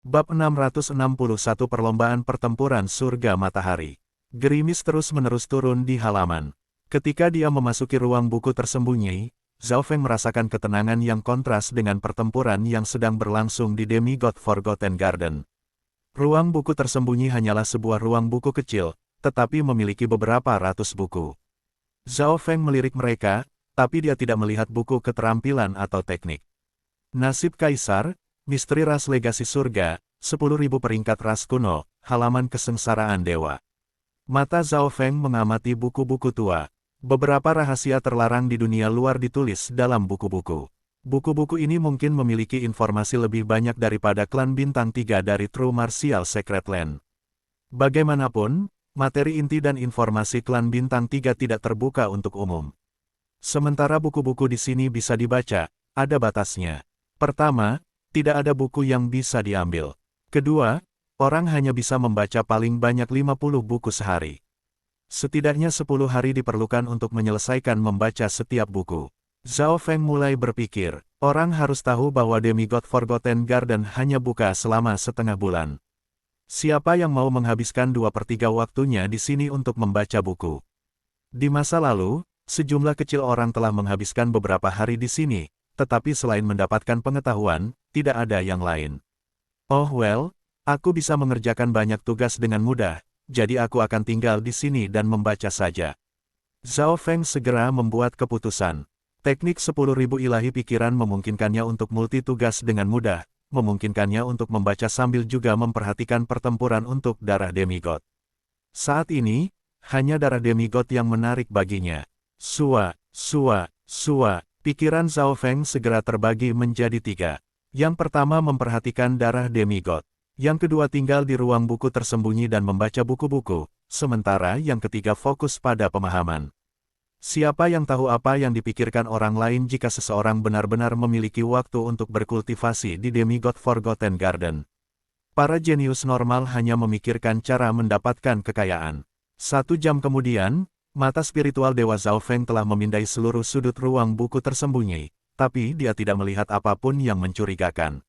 Bab 661 Perlombaan Pertempuran Surga Matahari. Gerimis terus-menerus turun di halaman. Ketika dia memasuki ruang buku tersembunyi, Zhao Feng merasakan ketenangan yang kontras dengan pertempuran yang sedang berlangsung di Demigod Forgotten Garden. Ruang buku tersembunyi hanyalah sebuah ruang buku kecil, tetapi memiliki beberapa ratus buku. Zhao Feng melirik mereka, tapi dia tidak melihat buku keterampilan atau teknik. Nasib Kaisar, Misteri Ras Legasi Surga, 10.000 peringkat ras kuno, halaman kesengsaraan dewa. Mata Zhao Feng mengamati buku-buku tua. Beberapa rahasia terlarang di dunia luar ditulis dalam buku-buku. Buku-buku ini mungkin memiliki informasi lebih banyak daripada klan bintang 3 dari True Martial Secret Land. Bagaimanapun, materi inti dan informasi klan bintang 3 tidak terbuka untuk umum. Sementara buku-buku di sini bisa dibaca, ada batasnya. Pertama, tidak ada buku yang bisa diambil. Kedua, orang hanya bisa membaca paling banyak 50 buku sehari. Setidaknya 10 hari diperlukan untuk menyelesaikan membaca setiap buku. Zhao Feng mulai berpikir, orang harus tahu bahwa Demigod Forgotten Garden hanya buka selama setengah bulan. Siapa yang mau menghabiskan 2/3 waktunya di sini untuk membaca buku? Di masa lalu, sejumlah kecil orang telah menghabiskan beberapa hari di sini, tetapi selain mendapatkan pengetahuan, tidak ada yang lain. Oh well, aku bisa mengerjakan banyak tugas dengan mudah, jadi aku akan tinggal di sini dan membaca saja. Zhao Feng segera membuat keputusan. Teknik 10.000 ilahi pikiran memungkinkannya untuk multitugas dengan mudah, memungkinkannya untuk membaca sambil juga memperhatikan pertempuran untuk darah demigod. Saat ini, hanya darah demigod yang menarik baginya. Sua. Pikiran Zhao Feng segera terbagi menjadi 3. Yang pertama memperhatikan darah demigod. Yang kedua tinggal di ruang buku tersembunyi dan membaca buku-buku, sementara yang ketiga fokus pada pemahaman. Siapa yang tahu apa yang dipikirkan orang lain jika seseorang benar-benar memiliki waktu untuk berkultivasi di Demigod Forgotten Garden? Para jenius normal hanya memikirkan cara mendapatkan kekayaan. 1 jam kemudian, mata spiritual Dewa Zhao Feng telah memindai seluruh sudut ruang buku tersembunyi, tapi dia tidak melihat apapun yang mencurigakan.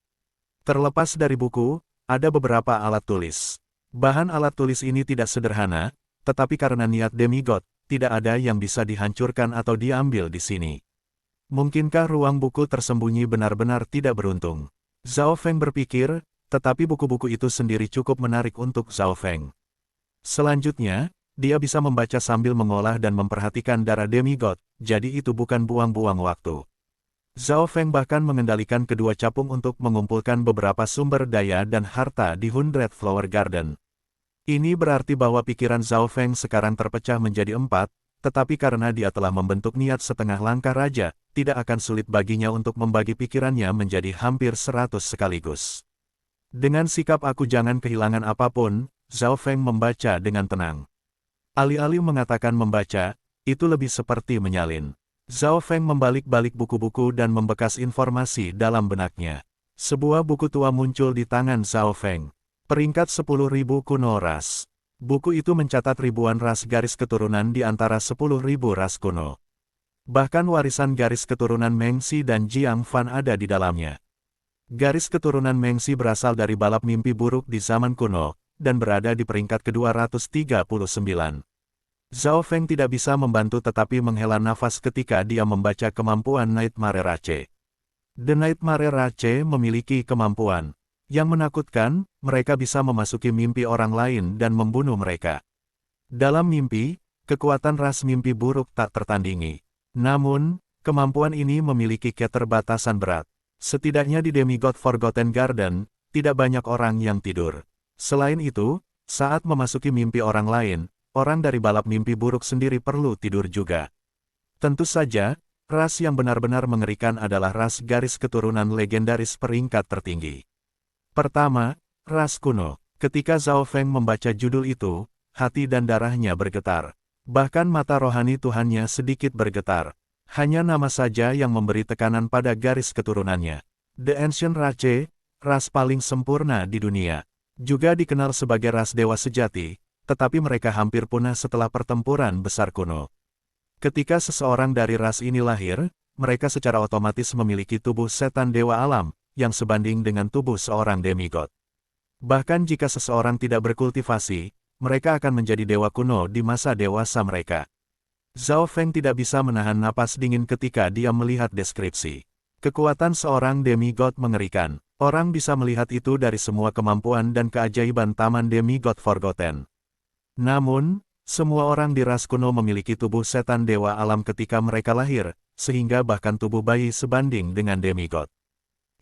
Terlepas dari buku, ada beberapa alat tulis. Bahan alat tulis ini tidak sederhana, tetapi karena niat demigod, tidak ada yang bisa dihancurkan atau diambil di sini. Mungkinkah ruang buku tersembunyi benar-benar tidak beruntung? Zhao Feng berpikir, tetapi buku-buku itu sendiri cukup menarik untuk Zhao Feng. Selanjutnya, dia bisa membaca sambil mengolah dan memperhatikan darah demigod, jadi itu bukan buang-buang waktu. Zhao Feng bahkan mengendalikan kedua capung untuk mengumpulkan beberapa sumber daya dan harta di 100 Flower Garden. Ini berarti bahwa pikiran Zhao Feng sekarang terpecah menjadi 4, tetapi karena dia telah membentuk niat setengah langkah raja, tidak akan sulit baginya untuk membagi pikirannya menjadi hampir 100 sekaligus. Dengan sikap aku jangan kehilangan apapun, Zhao Feng membaca dengan tenang. Alih-alih mengatakan membaca, itu lebih seperti menyalin. Zhao Feng membalik-balik buku-buku dan membekas informasi dalam benaknya. Sebuah buku tua muncul di tangan Zhao Feng. Peringkat 10.000 kuno ras. Buku itu mencatat ribuan ras garis keturunan di antara 10.000 ras kuno. Bahkan warisan garis keturunan Mengxi dan Jiang Fan ada di dalamnya. Garis keturunan Mengxi berasal dari balap mimpi buruk di zaman kuno, dan berada di peringkat ke-239. Zhao Feng tidak bisa membantu tetapi menghela nafas ketika dia membaca kemampuan Nightmare Rache. The Nightmare Rache memiliki kemampuan yang menakutkan, mereka bisa memasuki mimpi orang lain dan membunuh mereka. Dalam mimpi, kekuatan ras mimpi buruk tak tertandingi. Namun, kemampuan ini memiliki keterbatasan berat. Setidaknya di Demigod Forgotten Garden, tidak banyak orang yang tidur. Selain itu, saat memasuki mimpi orang lain, orang dari balap mimpi buruk sendiri perlu tidur juga. Tentu saja, ras yang benar-benar mengerikan adalah ras garis keturunan legendaris peringkat tertinggi. Pertama, ras kuno. Ketika Zhao Feng membaca judul itu, hati dan darahnya bergetar. Bahkan mata rohani Tuhannya sedikit bergetar. Hanya nama saja yang memberi tekanan pada garis keturunannya. The Ancient Rache, ras paling sempurna di dunia. Juga dikenal sebagai ras dewa sejati, tetapi mereka hampir punah setelah pertempuran besar kuno. Ketika seseorang dari ras ini lahir, mereka secara otomatis memiliki tubuh setan dewa alam, yang sebanding dengan tubuh seorang demigod. Bahkan jika seseorang tidak berkultivasi, mereka akan menjadi dewa kuno di masa dewasa mereka. Zhao Feng tidak bisa menahan napas dingin ketika dia melihat deskripsi. Kekuatan seorang demigod mengerikan. Orang bisa melihat itu dari semua kemampuan dan keajaiban Taman Demigod Forgotten. Namun, semua orang di ras kuno memiliki tubuh setan dewa alam ketika mereka lahir, sehingga bahkan tubuh bayi sebanding dengan demigod.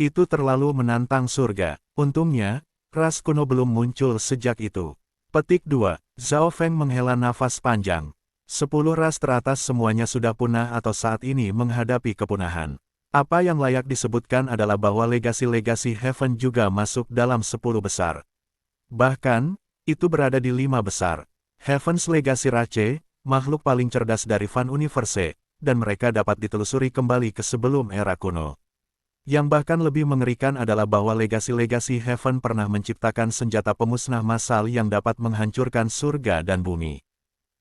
Itu terlalu menantang surga. Untungnya, ras kuno belum muncul sejak itu. Petik 2. Zhao Feng menghela nafas panjang. 10 ras teratas semuanya sudah punah atau saat ini menghadapi kepunahan. Apa yang layak disebutkan adalah bahwa legasi-legasi Heaven juga masuk dalam 10 besar. Bahkan, itu berada di 5 besar. Heaven's Legacy Rache, makhluk paling cerdas dari Fan Universe, dan mereka dapat ditelusuri kembali ke sebelum era kuno. Yang bahkan lebih mengerikan adalah bahwa legasi-legasi Heaven pernah menciptakan senjata pemusnah massal yang dapat menghancurkan surga dan bumi.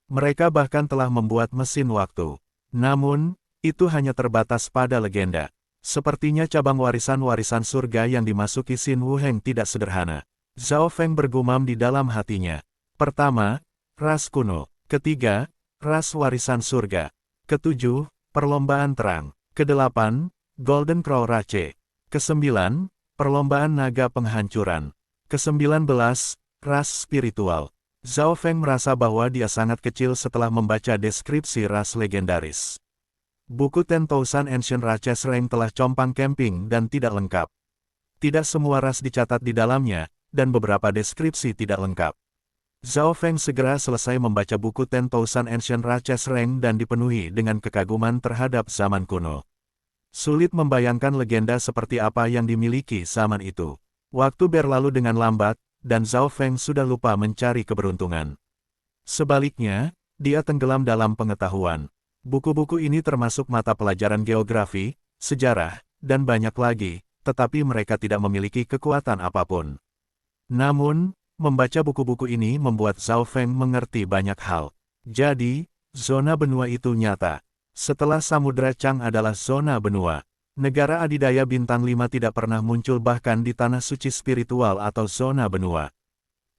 Mereka bahkan telah membuat mesin waktu. Namun, itu hanya terbatas pada legenda. Sepertinya cabang warisan-warisan surga yang dimasuki Xin Wuheng tidak sederhana. Zhao Feng bergumam di dalam hatinya. Pertama, ras kuno. Ketiga, ras warisan surga. Ketujuh, perlombaan terang. Kedelapan, Golden Crow Rache. Kesembilan, perlombaan naga penghancuran. Ke-19, ras spiritual. Zhao Feng merasa bahwa dia sangat kecil setelah membaca deskripsi ras legendaris. Buku 10,000 Ancient Raches Rank telah compang camping dan tidak lengkap. Tidak semua ras dicatat di dalamnya, dan beberapa deskripsi tidak lengkap. Zhao Feng segera selesai membaca buku 10,000 Ancient Raches Rank dan dipenuhi dengan kekaguman terhadap zaman kuno. Sulit membayangkan legenda seperti apa yang dimiliki zaman itu. Waktu berlalu dengan lambat, dan Zhao Feng sudah lupa mencari keberuntungan. Sebaliknya, dia tenggelam dalam pengetahuan. Buku-buku ini termasuk mata pelajaran geografi, sejarah, dan banyak lagi, tetapi mereka tidak memiliki kekuatan apapun. Namun, membaca buku-buku ini membuat Zhao Feng mengerti banyak hal. Jadi, zona benua itu nyata. Setelah Samudra Chang adalah zona benua. Negara adidaya bintang 5 tidak pernah muncul bahkan di tanah suci spiritual atau zona benua.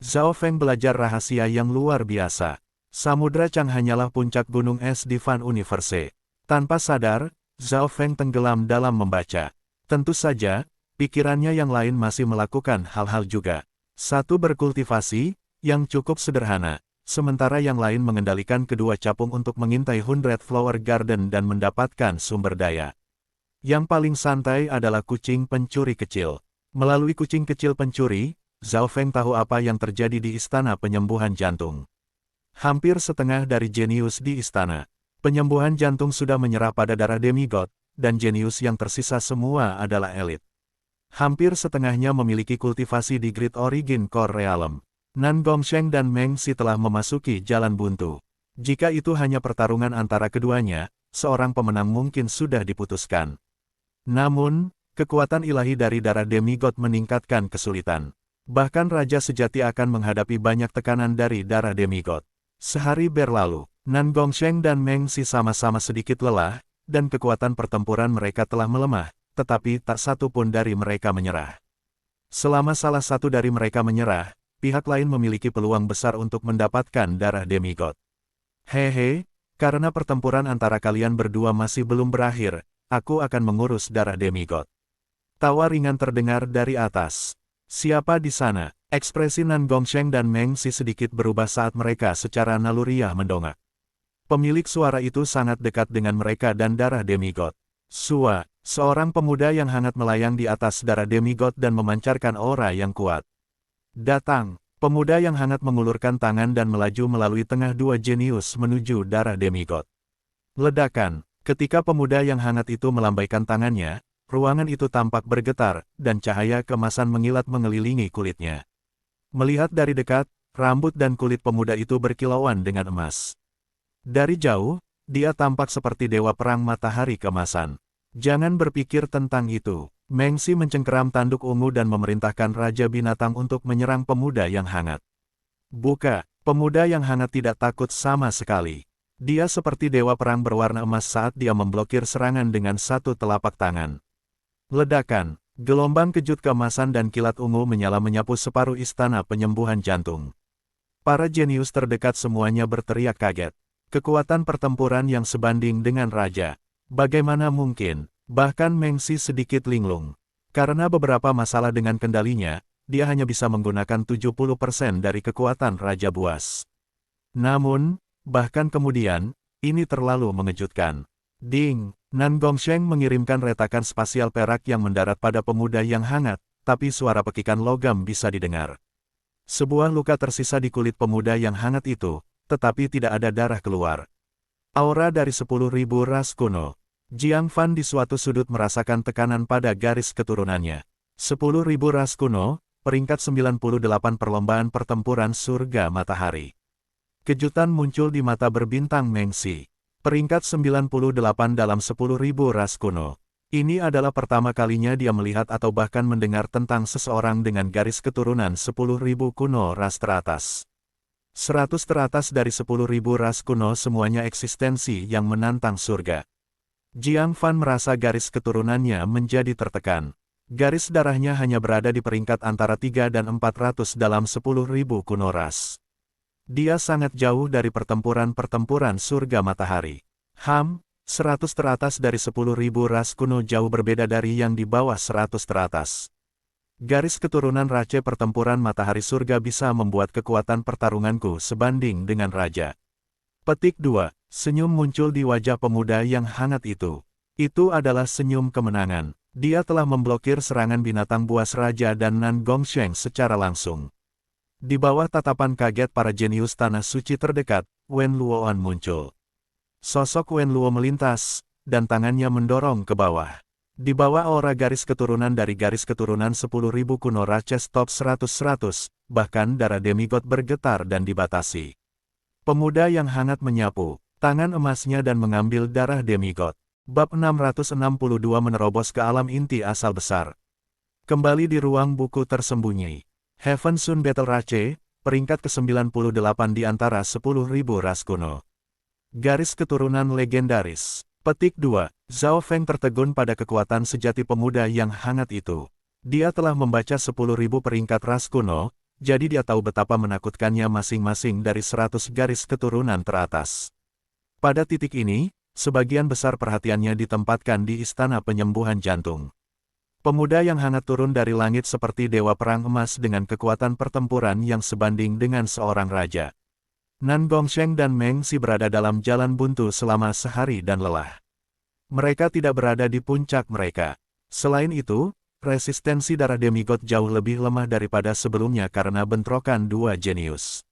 Zhao Feng belajar rahasia yang luar biasa. Samudra Chang hanyalah puncak gunung es di Fan Universe. Tanpa sadar, Zhao Feng tenggelam dalam membaca. Tentu saja, pikirannya yang lain masih melakukan hal-hal juga. Satu berkultivasi, yang cukup sederhana. Sementara yang lain mengendalikan kedua capung untuk mengintai 100 Flower Garden dan mendapatkan sumber daya. Yang paling santai adalah kucing pencuri kecil. Melalui kucing kecil pencuri, Zhao Feng tahu apa yang terjadi di Istana Penyembuhan Jantung. Hampir setengah dari jenius di istana. Penyembuhan jantung sudah menyerah pada darah demigod, dan jenius yang tersisa semua adalah elit. Hampir setengahnya memiliki kultivasi di Great Origin Core Realm. Nan Gongsheng dan Meng Xi telah memasuki jalan buntu. Jika itu hanya pertarungan antara keduanya, seorang pemenang mungkin sudah diputuskan. Namun, kekuatan ilahi dari darah demigod meningkatkan kesulitan. Bahkan Raja Sejati akan menghadapi banyak tekanan dari darah demigod. Sehari berlalu, Nan Gongsheng dan Meng Xi sama-sama sedikit lelah, dan kekuatan pertempuran mereka telah melemah, tetapi tak satu pun dari mereka menyerah. Selama salah satu dari mereka menyerah, pihak lain memiliki peluang besar untuk mendapatkan darah demigod. Hehe, karena pertempuran antara kalian berdua masih belum berakhir, aku akan mengurus darah demigod. Tawa ringan terdengar dari atas. Siapa di sana? Ekspresi Nan Gongsheng dan Meng Xi sedikit berubah saat mereka secara naluriah mendongak. Pemilik suara itu sangat dekat dengan mereka dan darah demigod. Sua, seorang pemuda yang hangat melayang di atas darah demigod dan memancarkan aura yang kuat. Datang, pemuda yang hangat mengulurkan tangan dan melaju melalui tengah dua jenius menuju darah demigod. Ledakan, ketika pemuda yang hangat itu melambaikan tangannya, ruangan itu tampak bergetar, dan cahaya kemasan mengilat mengelilingi kulitnya. Melihat dari dekat, rambut dan kulit pemuda itu berkilauan dengan emas. Dari jauh, dia tampak seperti dewa perang matahari kemasan. Jangan berpikir tentang itu. Meng Xi mencengkeram tanduk ungu dan memerintahkan Raja Binatang untuk menyerang pemuda yang hangat. Buka, pemuda yang hangat tidak takut sama sekali. Dia seperti dewa perang berwarna emas saat dia memblokir serangan dengan satu telapak tangan. Ledakan, Gelombang kejut keemasan dan kilat ungu menyala menyapu separuh istana penyembuhan jantung. Para jenius terdekat semuanya berteriak kaget. Kekuatan pertempuran yang sebanding dengan raja. Bagaimana mungkin? Bahkan Mengsi sedikit linglung. Karena beberapa masalah dengan kendalinya, dia hanya bisa menggunakan 70% dari kekuatan Raja Buas. Namun, bahkan kemudian, ini terlalu mengejutkan. Ding! Nan Gongsheng mengirimkan retakan spasial perak yang mendarat pada pemuda yang hangat, tapi suara pekikan logam bisa didengar. Sebuah luka tersisa di kulit pemuda yang hangat itu, tetapi tidak ada darah keluar. Aura dari 10.000 ras kuno. Jiang Fan di suatu sudut merasakan tekanan pada garis keturunannya. 10.000 ras kuno, peringkat 98 perlombaan pertempuran surga matahari. Kejutan muncul di mata berbintang Mengsi. Peringkat 98 dalam 10.000 ras kuno. Ini adalah pertama kalinya dia melihat atau bahkan mendengar tentang seseorang dengan garis keturunan 10.000 kuno ras teratas. 100 teratas dari 10.000 ras kuno semuanya eksistensi yang menantang surga. Jiang Fan merasa garis keturunannya menjadi tertekan. Garis darahnya hanya berada di peringkat antara 3 dan 400 dalam 10.000 kuno ras. Dia sangat jauh dari pertempuran-pertempuran surga matahari. 100 teratas dari 10.000 ras kuno jauh berbeda dari yang di bawah 100 teratas. Garis keturunan raja pertempuran matahari surga bisa membuat kekuatan pertarunganku sebanding dengan raja. Petik 2. Senyum muncul di wajah pemuda yang hangat itu. Itu adalah senyum kemenangan. Dia telah memblokir serangan binatang buas raja dan Nan Gongsheng secara langsung. Di bawah tatapan kaget para jenius tanah suci terdekat, Wen Luoan muncul. Sosok Wen Luo melintas, dan tangannya mendorong ke bawah. Di bawah aura garis keturunan dari garis keturunan 10.000 kuno Raches top 100-100, bahkan darah demigod bergetar dan dibatasi. Pemuda yang hangat menyapu tangan emasnya dan mengambil darah demigod. Bab 662 menerobos ke alam inti asal besar. Kembali di ruang buku tersembunyi. Heaven Sun Battle Rache, peringkat ke-98 di antara 10.000 ras kuno. Garis keturunan legendaris. Petik 2. Zhao Feng tertegun pada kekuatan sejati pemuda yang hangat itu. Dia telah membaca 10.000 peringkat ras kuno, jadi dia tahu betapa menakutkannya masing-masing dari 100 garis keturunan teratas. Pada titik ini, sebagian besar perhatiannya ditempatkan di istana penyembuhan jantung. Pemuda yang hangat turun dari langit seperti dewa perang emas dengan kekuatan pertempuran yang sebanding dengan seorang raja. Nan Gongsheng dan Mengsi berada dalam jalan buntu selama sehari dan lelah. Mereka tidak berada di puncak mereka. Selain itu, resistensi darah demigod jauh lebih lemah daripada sebelumnya karena bentrokan dua jenius.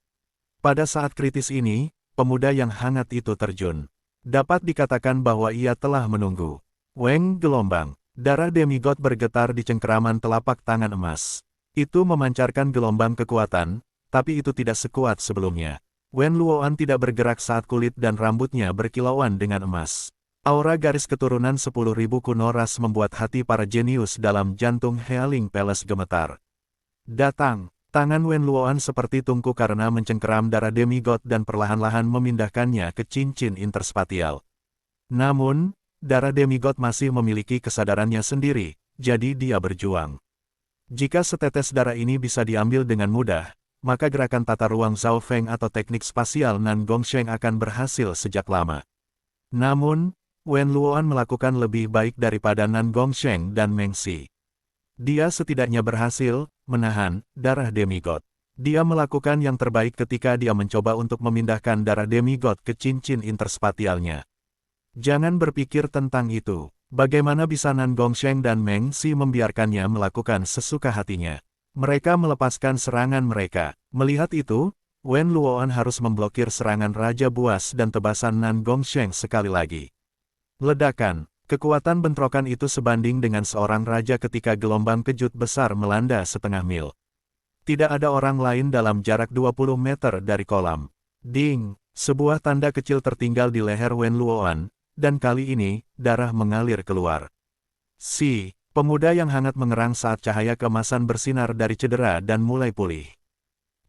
Pada saat kritis ini, pemuda yang hangat itu terjun. Dapat dikatakan bahwa ia telah menunggu. Weng gelombang. Darah demigod bergetar di cengkeraman telapak tangan emas. Itu memancarkan gelombang kekuatan, tapi itu tidak sekuat sebelumnya. Wen Luoan tidak bergerak saat kulit dan rambutnya berkilauan dengan emas. Aura garis keturunan 10.000 kuno ras membuat hati para jenius dalam jantung Healing Palace gemetar. Datang, tangan Wen Luoan seperti tungku karena mencengkeram darah demigod dan perlahan-lahan memindahkannya ke cincin interspatial. Namun, darah demigod masih memiliki kesadarannya sendiri, jadi dia berjuang. Jika setetes darah ini bisa diambil dengan mudah, maka gerakan tata ruang Zhao Feng atau teknik spasial Nan Gongsheng akan berhasil sejak lama. Namun, Wen Luoan melakukan lebih baik daripada Nan Gongsheng dan Mengsi. Dia setidaknya berhasil menahan darah demigod. Dia melakukan yang terbaik ketika dia mencoba untuk memindahkan darah demigod ke cincin interspatialnya. Jangan berpikir tentang itu. Bagaimana bisa Nan Gongsheng dan Mengsi membiarkannya melakukan sesuka hatinya? Mereka melepaskan serangan mereka. Melihat itu, Wen Luoan harus memblokir serangan Raja Buas dan tebasan Nan Gongsheng sekali lagi. Ledakan. Kekuatan bentrokan itu sebanding dengan seorang raja ketika gelombang kejut besar melanda setengah mil. Tidak ada orang lain dalam jarak 20 meter dari kolam. Ding! Sebuah tanda kecil tertinggal di leher Wen Luoan. Dan kali ini, darah mengalir keluar. Pemuda yang hangat mengerang saat cahaya keemasan bersinar dari cedera dan mulai pulih.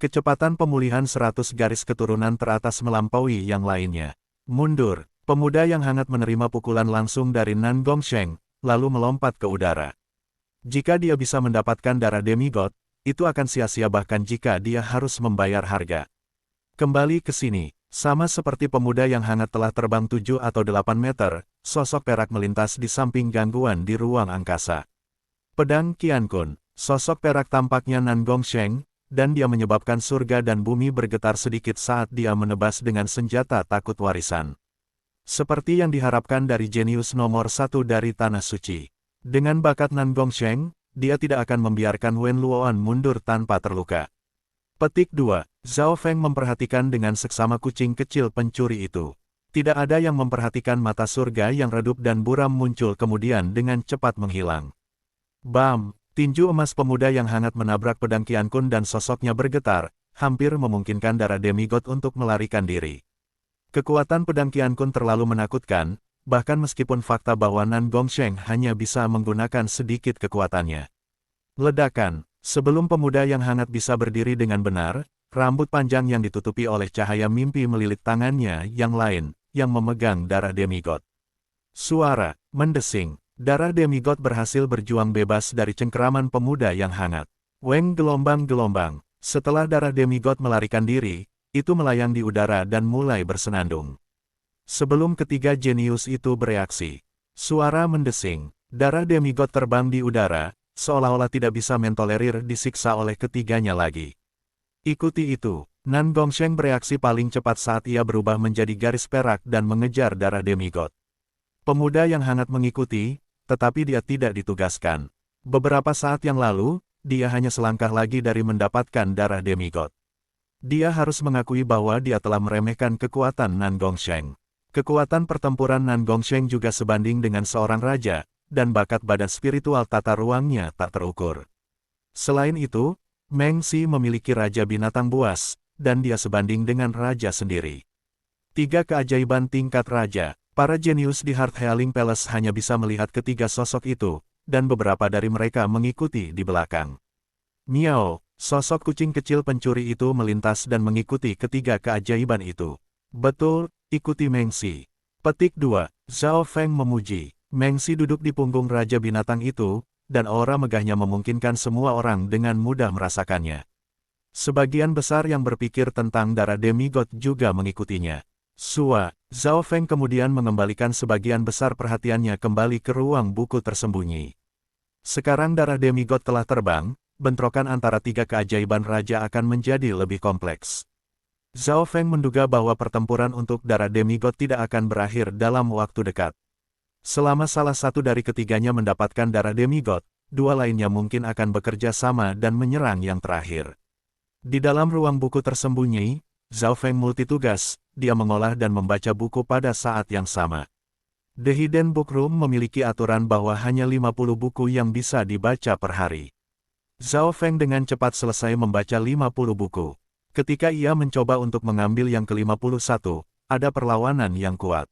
Kecepatan pemulihan 100 garis keturunan teratas melampaui yang lainnya. Mundur, pemuda yang hangat menerima pukulan langsung dari Nan Gongsheng, lalu melompat ke udara. Jika dia bisa mendapatkan darah demigod, itu akan sia-sia bahkan jika dia harus membayar harga. Kembali ke sini, sama seperti pemuda yang hangat telah terbang 7 atau 8 meter, sosok perak melintas di samping gangguan di ruang angkasa. Pedang Qiankun, sosok perak tampaknya Nan Gongsheng, dan dia menyebabkan surga dan bumi bergetar sedikit saat dia menebas dengan senjata takut warisan. Seperti yang diharapkan dari jenius nomor 1 dari Tanah Suci. Dengan bakat Nan Gongsheng, dia tidak akan membiarkan Wen Luoan mundur tanpa terluka. Petik 2. Zhao Feng memperhatikan dengan seksama kucing kecil pencuri itu. Tidak ada yang memperhatikan mata surga yang redup dan buram muncul kemudian dengan cepat menghilang. Bam! Tinju emas pemuda yang hangat menabrak pedang Qiankun dan sosoknya bergetar, hampir memungkinkan darah demigod untuk melarikan diri. Kekuatan pedang Qiankun terlalu menakutkan, bahkan meskipun fakta bahwa Nan Gongsheng hanya bisa menggunakan sedikit kekuatannya. Ledakan! Sebelum pemuda yang hangat bisa berdiri dengan benar, rambut panjang yang ditutupi oleh cahaya mimpi melilit tangannya yang lain, yang memegang darah demigod. Suara mendesing. Darah demigod berhasil berjuang bebas dari cengkeraman pemuda yang hangat. Weng gelombang-gelombang. Setelah darah demigod melarikan diri, itu melayang di udara dan mulai bersenandung. Sebelum ketiga jenius itu bereaksi, suara mendesing. Darah demigod terbang di udara, seolah-olah tidak bisa mentolerir disiksa oleh ketiganya lagi. Ikuti itu, Nan Gongsheng bereaksi paling cepat saat ia berubah menjadi garis perak dan mengejar darah demigod. Pemuda yang hangat mengikuti, tetapi dia tidak ditugaskan. Beberapa saat yang lalu, dia hanya selangkah lagi dari mendapatkan darah demigod. Dia harus mengakui bahwa dia telah meremehkan kekuatan Nan Gongsheng. Kekuatan pertempuran Nan Gongsheng juga sebanding dengan seorang raja, dan bakat badan spiritual tata ruangnya tak terukur. Selain itu, Meng Xi memiliki raja binatang buas, dan dia sebanding dengan raja sendiri. 3 keajaiban tingkat raja. Para jenius di Heart Healing Palace hanya bisa melihat ketiga sosok itu, dan beberapa dari mereka mengikuti di belakang. Miao, sosok kucing kecil pencuri itu melintas dan mengikuti ketiga keajaiban itu. Betul, ikuti Meng Xi. Petik 2. Zhao Feng memuji. Meng Xi duduk di punggung raja binatang itu, dan aura megahnya memungkinkan semua orang dengan mudah merasakannya. Sebagian besar yang berpikir tentang darah demigod juga mengikutinya. Zhao Feng kemudian mengembalikan sebagian besar perhatiannya kembali ke ruang buku tersembunyi. Sekarang darah demigod telah terbang, bentrokan antara 3 keajaiban raja akan menjadi lebih kompleks. Zhao Feng menduga bahwa pertempuran untuk darah demigod tidak akan berakhir dalam waktu dekat. Selama salah satu dari ketiganya mendapatkan darah demigod, 2 lainnya mungkin akan bekerja sama dan menyerang yang terakhir. Di dalam ruang buku tersembunyi, Zhao Feng multitugas, dia mengolah dan membaca buku pada saat yang sama. The Hidden Book Room memiliki aturan bahwa hanya 50 buku yang bisa dibaca per hari. Zhao Feng dengan cepat selesai membaca 50 buku. Ketika ia mencoba untuk mengambil yang ke-51, ada perlawanan yang kuat.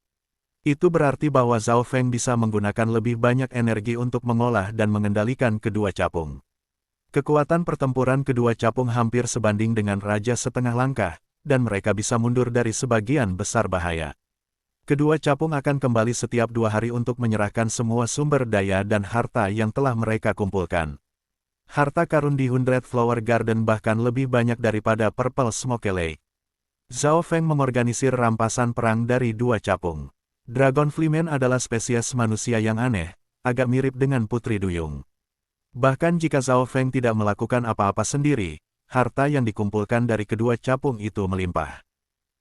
Itu berarti bahwa Zhao Feng bisa menggunakan lebih banyak energi untuk mengolah dan mengendalikan kedua capung. Kekuatan pertempuran kedua capung hampir sebanding dengan raja setengah langkah, dan mereka bisa mundur dari sebagian besar bahaya. Kedua capung akan kembali setiap 2 hari untuk menyerahkan semua sumber daya dan harta yang telah mereka kumpulkan. Harta karun di 100 Flower Garden bahkan lebih banyak daripada Purple Smoke Lake. Zhao Feng mengorganisir rampasan perang dari 2 capung. Dragonflyman adalah spesies manusia yang aneh, agak mirip dengan Putri Duyung. Bahkan jika Zhao Feng tidak melakukan apa-apa sendiri, harta yang dikumpulkan dari kedua capung itu melimpah.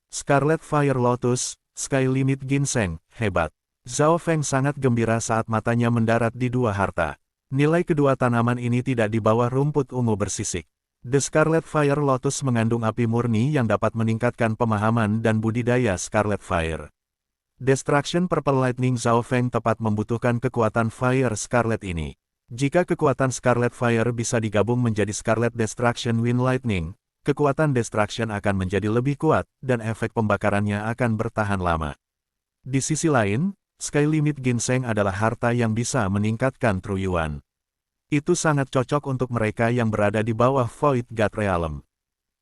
Scarlet Fire Lotus, Sky Limit Ginseng, hebat. Zhao Feng sangat gembira saat matanya mendarat di 2 harta. Nilai kedua tanaman ini tidak di bawah rumput ungu bersisik. The Scarlet Fire Lotus mengandung api murni yang dapat meningkatkan pemahaman dan budidaya Scarlet Fire. Destruction Purple Lightning Zhao Feng tepat membutuhkan kekuatan Fire Scarlet ini. Jika kekuatan Scarlet Fire bisa digabung menjadi Scarlet Destruction Wind Lightning, kekuatan Destruction akan menjadi lebih kuat, dan efek pembakarannya akan bertahan lama. Di sisi lain, Sky Limit Ginseng adalah harta yang bisa meningkatkan True Yuan. Itu sangat cocok untuk mereka yang berada di bawah Void God Realm.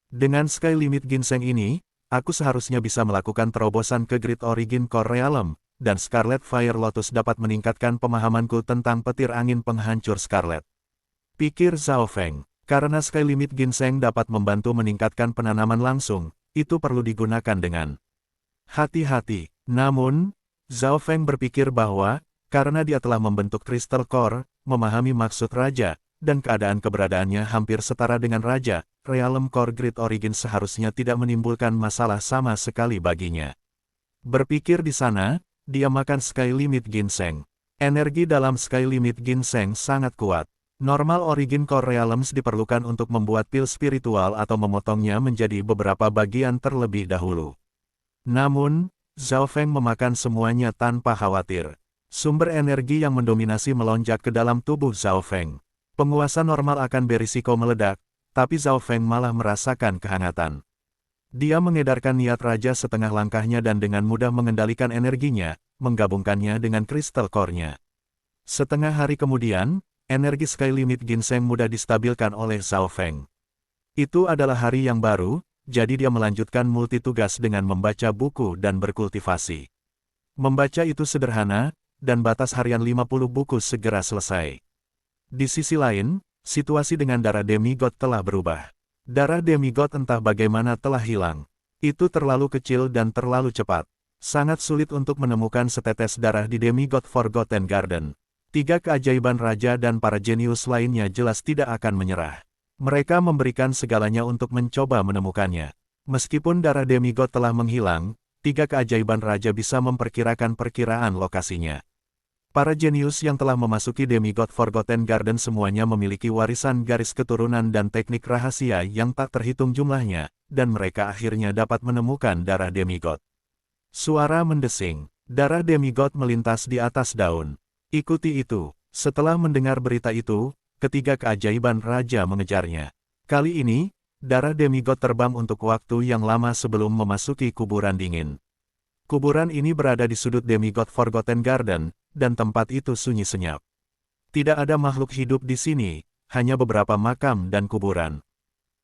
Dengan Sky Limit Ginseng ini, aku seharusnya bisa melakukan terobosan ke Grid Origin Core Realm, dan Scarlet Fire Lotus dapat meningkatkan pemahamanku tentang petir angin penghancur Scarlet. Pikir Zhao Feng. Karena Sky Limit Ginseng dapat membantu meningkatkan penanaman langsung, itu perlu digunakan dengan hati-hati. Namun, Zhao Feng berpikir bahwa, karena dia telah membentuk Crystal Core, memahami maksud Raja, dan keadaan keberadaannya hampir setara dengan Raja, Realm Core Grid Origin seharusnya tidak menimbulkan masalah sama sekali baginya. Berpikir di sana, dia makan Sky Limit Ginseng. Energi dalam Sky Limit Ginseng sangat kuat. Normal Origin Core Realms diperlukan untuk membuat pil spiritual atau memotongnya menjadi beberapa bagian terlebih dahulu. Namun, Zhao Feng memakan semuanya tanpa khawatir. Sumber energi yang mendominasi melonjak ke dalam tubuh Zhao Feng. Penguasa normal akan berisiko meledak, tapi Zhao Feng malah merasakan kehangatan. Dia mengedarkan niat raja setengah langkahnya dan dengan mudah mengendalikan energinya, menggabungkannya dengan Crystal Core-nya. Setengah hari kemudian, energi Sky Limit Ginseng mudah distabilkan oleh Zhao Feng. Itu adalah hari yang baru, jadi dia melanjutkan multitugas dengan membaca buku dan berkultivasi. Membaca itu sederhana, dan batas harian 50 buku segera selesai. Di sisi lain, situasi dengan darah demigod telah berubah. Darah demigod entah bagaimana telah hilang. Itu terlalu kecil dan terlalu cepat. Sangat sulit untuk menemukan setetes darah di demigod Forgotten Garden. 3 keajaiban raja dan para jenius lainnya jelas tidak akan menyerah. Mereka memberikan segalanya untuk mencoba menemukannya. Meskipun darah demigod telah menghilang, 3 keajaiban raja bisa memperkirakan perkiraan lokasinya. Para jenius yang telah memasuki demigod Forgotten Garden semuanya memiliki warisan garis keturunan dan teknik rahasia yang tak terhitung jumlahnya, dan mereka akhirnya dapat menemukan darah demigod. Suara mendesing. Darah demigod melintas di atas daun. Ikuti itu. Setelah mendengar berita itu, ketiga keajaiban raja mengejarnya. Kali ini, darah demigod terbang untuk waktu yang lama sebelum memasuki kuburan dingin. Kuburan ini berada di sudut demigod Forgotten Garden, dan tempat itu sunyi senyap. Tidak ada makhluk hidup di sini, hanya beberapa makam dan kuburan.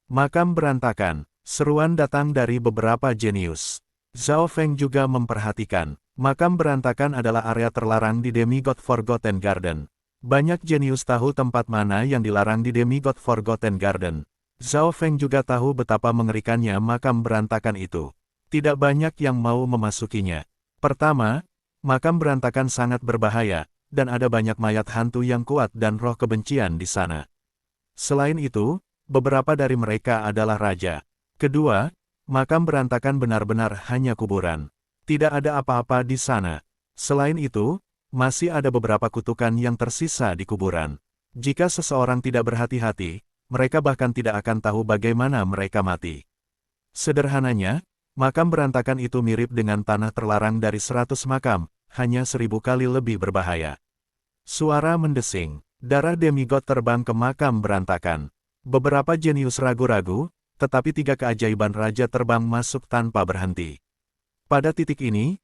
Makam berantakan, seruan datang dari beberapa jenius. Zhao Feng juga memperhatikan. Makam berantakan adalah area terlarang di demigod Forgotten Garden. Banyak jenius tahu tempat mana yang dilarang di demigod Forgotten Garden. Zhao Feng juga tahu betapa mengerikannya makam berantakan itu. Tidak banyak yang mau memasukinya. Pertama, makam berantakan sangat berbahaya, dan ada banyak mayat hantu yang kuat dan roh kebencian di sana. Selain itu, beberapa dari mereka adalah raja. Kedua, makam berantakan benar-benar hanya kuburan. Tidak ada apa-apa di sana. Selain itu, masih ada beberapa kutukan yang tersisa di kuburan. Jika seseorang tidak berhati-hati, mereka bahkan tidak akan tahu bagaimana mereka mati. Sederhananya, makam berantakan itu mirip dengan tanah terlarang dari 100 makam, hanya 1000 kali lebih berbahaya. Suara mendesing. Darah demigod terbang ke makam berantakan. Beberapa jenius ragu-ragu, tetapi 3 keajaiban raja terbang masuk tanpa berhenti. Pada titik ini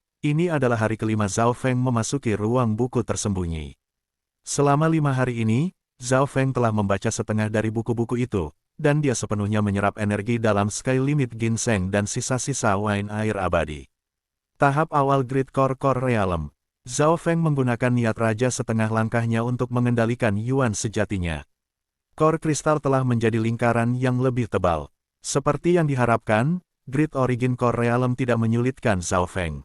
adalah hari kelima Zhao Feng memasuki ruang buku tersembunyi. Selama 5 hari ini, Zhao Feng telah membaca setengah dari buku-buku itu, dan dia sepenuhnya menyerap energi dalam Sky Limit Ginseng dan sisa-sisa wine air abadi. Tahap awal Grid Core Realm. Zhao Feng menggunakan niat raja setengah langkahnya untuk mengendalikan Yuan sejatinya. Core kristal telah menjadi lingkaran yang lebih tebal. Seperti yang diharapkan, Grid Origin Core Realm tidak menyulitkan Zhao Feng.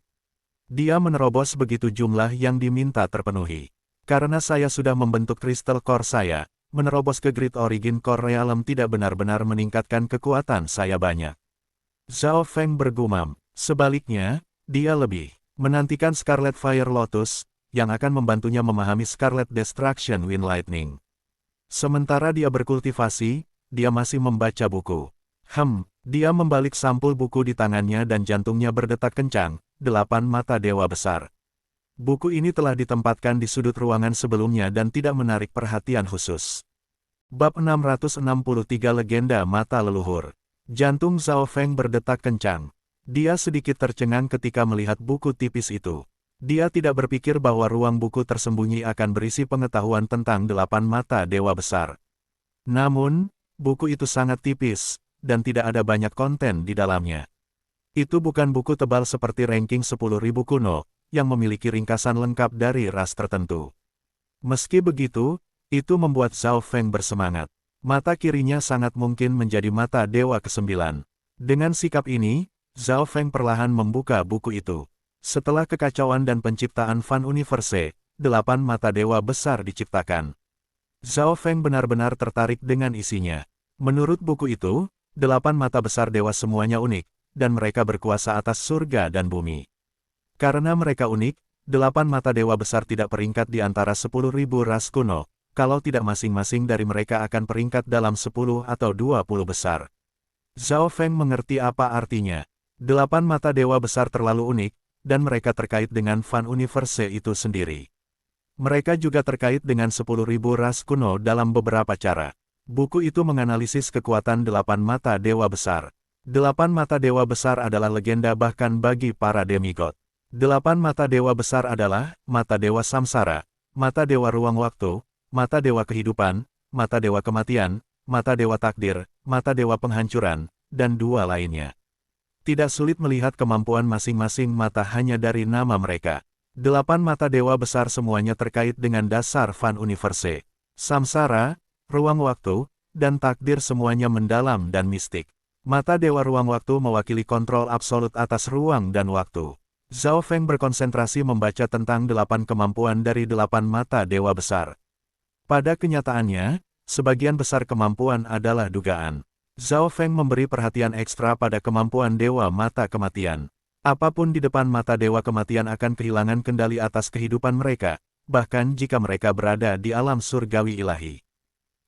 Dia menerobos begitu jumlah yang diminta terpenuhi. Karena saya sudah membentuk Crystal Core saya, menerobos ke Grid Origin Core Realm tidak benar-benar meningkatkan kekuatan saya banyak. Zhao Feng bergumam. Sebaliknya, dia lebih menantikan Scarlet Fire Lotus, yang akan membantunya memahami Scarlet Destruction Wind Lightning. Sementara dia berkultivasi, dia masih membaca buku. Dia membalik sampul buku di tangannya dan jantungnya berdetak kencang, 8 mata dewa besar. Buku ini telah ditempatkan di sudut ruangan sebelumnya dan tidak menarik perhatian khusus. Bab 663 Legenda Mata Leluhur. Jantung Zhao Feng berdetak kencang. Dia sedikit tercengang ketika melihat buku tipis itu. Dia tidak berpikir bahwa ruang buku tersembunyi akan berisi pengetahuan tentang 8 mata dewa besar. Namun, buku itu sangat tipis, dan tidak ada banyak konten di dalamnya. Itu bukan buku tebal seperti ranking 10.000 kuno, yang memiliki ringkasan lengkap dari ras tertentu. Meski begitu, Itu membuat Zhao Feng bersemangat. Mata kirinya sangat mungkin menjadi mata dewa ke-9. Dengan sikap ini, Zhao Feng perlahan membuka buku itu. Setelah kekacauan dan penciptaan Fan Universe, 8 mata dewa besar diciptakan. Zhao Feng benar-benar tertarik dengan isinya. Menurut buku itu, 8 mata besar dewa semuanya unik, dan mereka berkuasa atas surga dan bumi. Karena mereka unik, 8 mata dewa besar tidak peringkat di antara 10.000 ras kuno, kalau tidak masing-masing dari mereka akan peringkat dalam 10 atau 20 besar. Zhao Feng mengerti apa artinya. 8 mata dewa besar terlalu unik, dan mereka terkait dengan Fan Universe itu sendiri. Mereka juga terkait dengan 10.000 ras kuno dalam beberapa cara. Buku itu menganalisis kekuatan 8 mata dewa besar. 8 mata dewa besar adalah legenda bahkan bagi para demigod. 8 mata dewa besar adalah mata dewa samsara, mata dewa ruang waktu, mata dewa kehidupan, mata dewa kematian, mata dewa takdir, mata dewa penghancuran, dan 2 lainnya. Tidak sulit melihat kemampuan masing-masing mata hanya dari nama mereka. 8 mata dewa besar semuanya terkait dengan dasar Fan Universe. Samsara, ruang waktu, dan takdir semuanya mendalam dan mistik. Mata dewa ruang waktu mewakili kontrol absolut atas ruang dan waktu. Zhao Feng berkonsentrasi membaca tentang 8 kemampuan dari 8 mata dewa besar. Pada kenyataannya, sebagian besar kemampuan adalah dugaan. Zhao Feng memberi perhatian ekstra pada kemampuan dewa mata kematian. Apapun di depan mata dewa kematian akan kehilangan kendali atas kehidupan mereka, bahkan jika mereka berada di alam surgawi ilahi.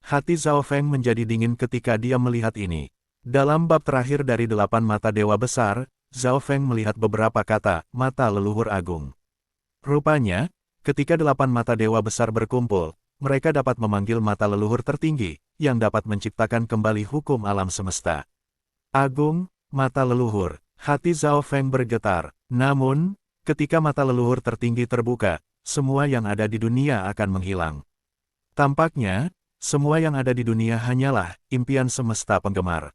Hati Zhao Feng menjadi dingin ketika dia melihat ini. Dalam bab terakhir dari 8 mata dewa besar, Zhao Feng melihat beberapa kata, mata leluhur agung. Rupanya, ketika 8 mata dewa besar berkumpul, mereka dapat memanggil mata leluhur tertinggi, yang dapat menciptakan kembali hukum alam semesta. Agung, mata leluhur, hati Zhao Feng bergetar. Namun, ketika mata leluhur tertinggi terbuka, semua yang ada di dunia akan menghilang. Tampaknya, semua yang ada di dunia hanyalah impian semesta penggemar.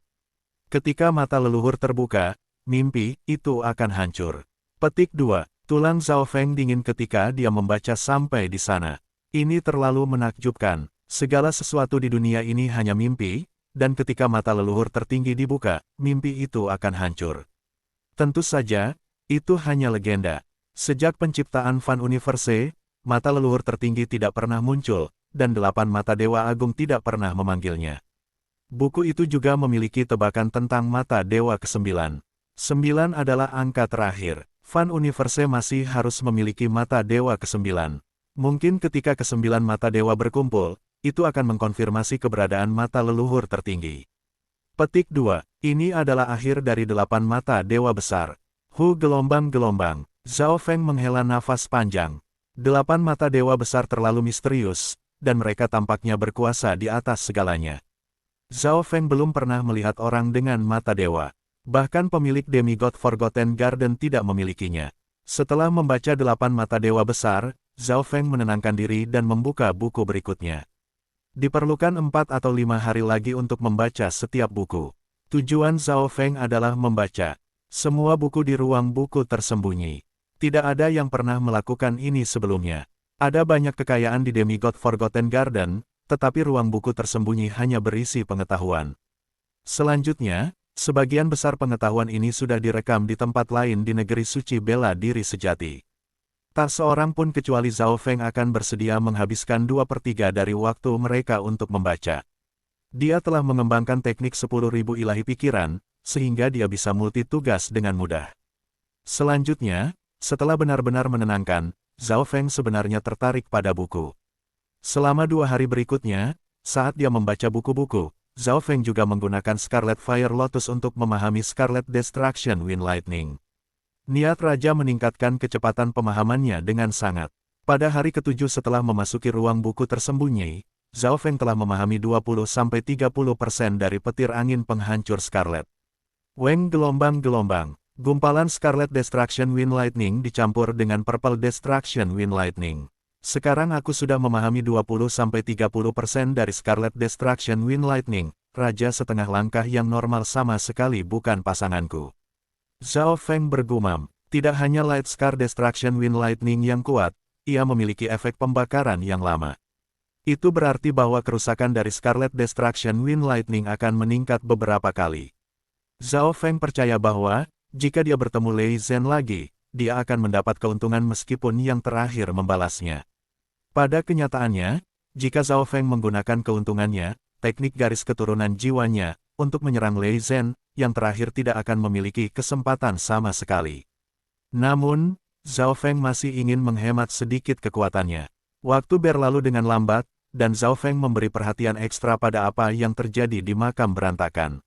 Ketika mata leluhur terbuka, mimpi itu akan hancur. Petik 2. Tulang Zhao Feng dingin ketika dia membaca sampai di sana. Ini terlalu menakjubkan. Segala sesuatu di dunia ini hanya mimpi, dan ketika mata leluhur tertinggi dibuka, mimpi itu akan hancur. Tentu saja, itu hanya legenda. Sejak penciptaan Fan Universe, mata leluhur tertinggi tidak pernah muncul, dan 8 mata dewa agung tidak pernah memanggilnya. Buku itu juga memiliki tebakan tentang mata dewa ke-9. 9 adalah angka terakhir. Fan Universe masih harus memiliki mata dewa ke-9. Mungkin ketika ke-9 mata dewa berkumpul, itu akan mengkonfirmasi keberadaan mata leluhur tertinggi. Petik 2. Ini adalah akhir dari 8 mata dewa besar. Gelombang-gelombang. Zhao Feng menghela nafas panjang. 8 mata dewa besar terlalu misterius, dan mereka tampaknya berkuasa di atas segalanya. Zhao Feng belum pernah melihat orang dengan mata dewa. Bahkan pemilik demigod Forgotten Garden tidak memilikinya. Setelah membaca 8 mata dewa besar, Zhao Feng menenangkan diri dan membuka buku berikutnya. Diperlukan 4 atau 5 hari lagi untuk membaca setiap buku. Tujuan Zhao Feng adalah membaca semua buku di ruang buku tersembunyi. Tidak ada yang pernah melakukan ini sebelumnya. Ada banyak kekayaan di demigod Forgotten Garden, tetapi ruang buku tersembunyi hanya berisi pengetahuan. Selanjutnya, sebagian besar pengetahuan ini sudah direkam di tempat lain di negeri suci bela diri sejati. Tak seorang pun kecuali Zhao Feng akan bersedia menghabiskan 2/3 dari waktu mereka untuk membaca. Dia telah mengembangkan teknik 10.000 ilahi pikiran, sehingga dia bisa multitugas dengan mudah. Selanjutnya, setelah benar-benar menenangkan, Zhao Feng sebenarnya tertarik pada buku. Selama 2 hari berikutnya, saat dia membaca buku-buku, Zhao Feng juga menggunakan Scarlet Fire Lotus untuk memahami Scarlet Destruction Wind Lightning. Niat Raja meningkatkan kecepatan pemahamannya dengan sangat. Pada hari ke-7 setelah memasuki ruang buku tersembunyi, Zhao Feng telah memahami 20-30% dari petir angin penghancur Scarlet. Weng gelombang-gelombang. Gumpalan Scarlet Destruction Wind Lightning dicampur dengan Purple Destruction Wind Lightning. Sekarang aku sudah memahami 20-30% dari Scarlet Destruction Wind Lightning. Raja setengah langkah yang normal sama sekali bukan pasanganku. Zhao Feng bergumam, tidak hanya Light Scar Destruction Wind Lightning yang kuat, ia memiliki efek pembakaran yang lama. Itu berarti bahwa kerusakan dari Scarlet Destruction Wind Lightning akan meningkat beberapa kali. Zhao Feng percaya bahwa, jika dia bertemu Lei Zhen lagi, dia akan mendapat keuntungan meskipun yang terakhir membalasnya. Pada kenyataannya, jika Zhao Feng menggunakan keuntungannya, teknik garis keturunan jiwanya, untuk menyerang Lei Zhen, yang terakhir tidak akan memiliki kesempatan sama sekali. Namun, Zhao Feng masih ingin menghemat sedikit kekuatannya. Waktu berlalu dengan lambat, dan Zhao Feng memberi perhatian ekstra pada apa yang terjadi di makam berantakan.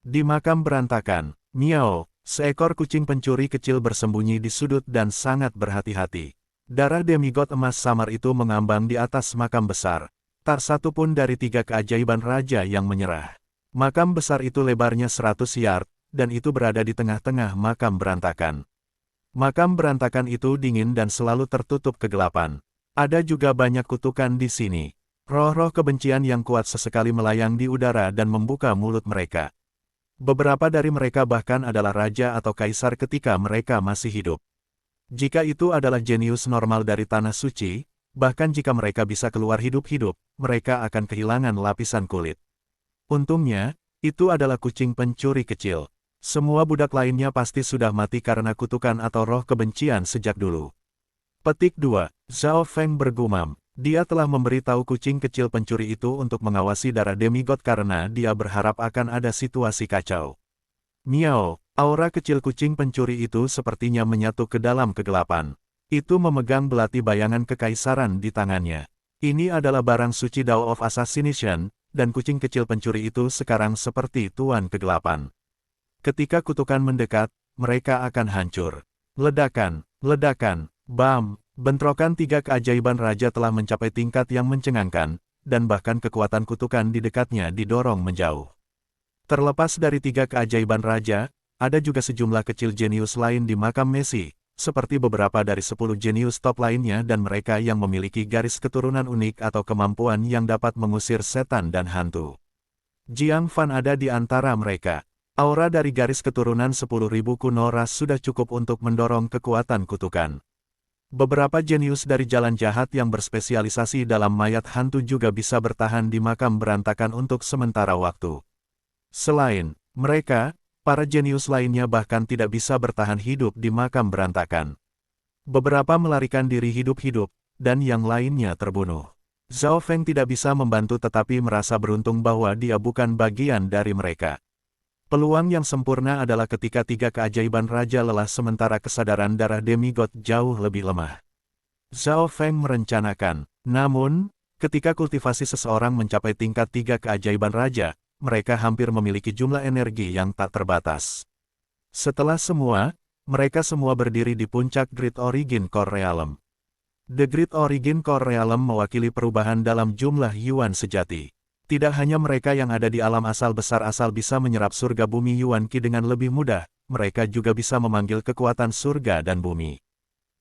Di makam berantakan, Miao, seekor kucing pencuri kecil bersembunyi di sudut dan sangat berhati-hati. Darah demigod emas samar itu mengambang di atas makam besar. Tak satu pun dari 3 keajaiban raja yang menyerah. Makam besar itu lebarnya 100 yard, dan itu berada di tengah-tengah makam berantakan. Makam berantakan itu dingin dan selalu tertutup kegelapan. Ada juga banyak kutukan di sini. Roh-roh kebencian yang kuat sesekali melayang di udara dan membuka mulut mereka. Beberapa dari mereka bahkan adalah raja atau kaisar ketika mereka masih hidup. Jika itu adalah jenius normal dari tanah suci, bahkan jika mereka bisa keluar hidup-hidup, mereka akan kehilangan lapisan kulit. Untungnya, itu adalah kucing pencuri kecil. Semua budak lainnya pasti sudah mati karena kutukan atau roh kebencian sejak dulu. Petik 2. Zhao Feng bergumam. Dia telah memberitahu kucing kecil pencuri itu untuk mengawasi darah demigod karena dia berharap akan ada situasi kacau. Miao, aura kecil kucing pencuri itu sepertinya menyatu ke dalam kegelapan. Itu memegang belati bayangan kekaisaran di tangannya. Ini adalah barang suci Dao of Assassination, dan kucing kecil pencuri itu sekarang seperti tuan kegelapan. Ketika kutukan mendekat, mereka akan hancur. Ledakan, ledakan. Bam! Bentrokan 3 keajaiban raja telah mencapai tingkat yang mencengangkan, dan bahkan kekuatan kutukan di dekatnya didorong menjauh. Terlepas dari 3 keajaiban raja, ada juga sejumlah kecil jenius lain di makam Messi, seperti beberapa dari 10 jenius top lainnya dan mereka yang memiliki garis keturunan unik atau kemampuan yang dapat mengusir setan dan hantu. Jiang Fan ada di antara mereka. Aura dari garis keturunan 10.000 kuno ras sudah cukup untuk mendorong kekuatan kutukan. Beberapa jenius dari jalan jahat yang berspesialisasi dalam mayat hantu juga bisa bertahan di makam berantakan untuk sementara waktu. Selain mereka, para jenius lainnya bahkan tidak bisa bertahan hidup di makam berantakan. Beberapa melarikan diri hidup-hidup, dan yang lainnya terbunuh. Zhao Feng tidak bisa membantu tetapi merasa beruntung bahwa dia bukan bagian dari mereka. Peluang yang sempurna adalah ketika 3 keajaiban raja lelah sementara kesadaran darah demigod jauh lebih lemah. Zhao Feng merencanakan, namun, ketika kultivasi seseorang mencapai tingkat 3 keajaiban raja, mereka hampir memiliki jumlah energi yang tak terbatas. Setelah semua, mereka semua berdiri di puncak Great Origin Core Realm. The Great Origin Core Realm mewakili perubahan dalam jumlah Yuan sejati. Tidak hanya mereka yang ada di alam asal besar asal bisa menyerap surga bumi Yuan Qi dengan lebih mudah, mereka juga bisa memanggil kekuatan surga dan bumi.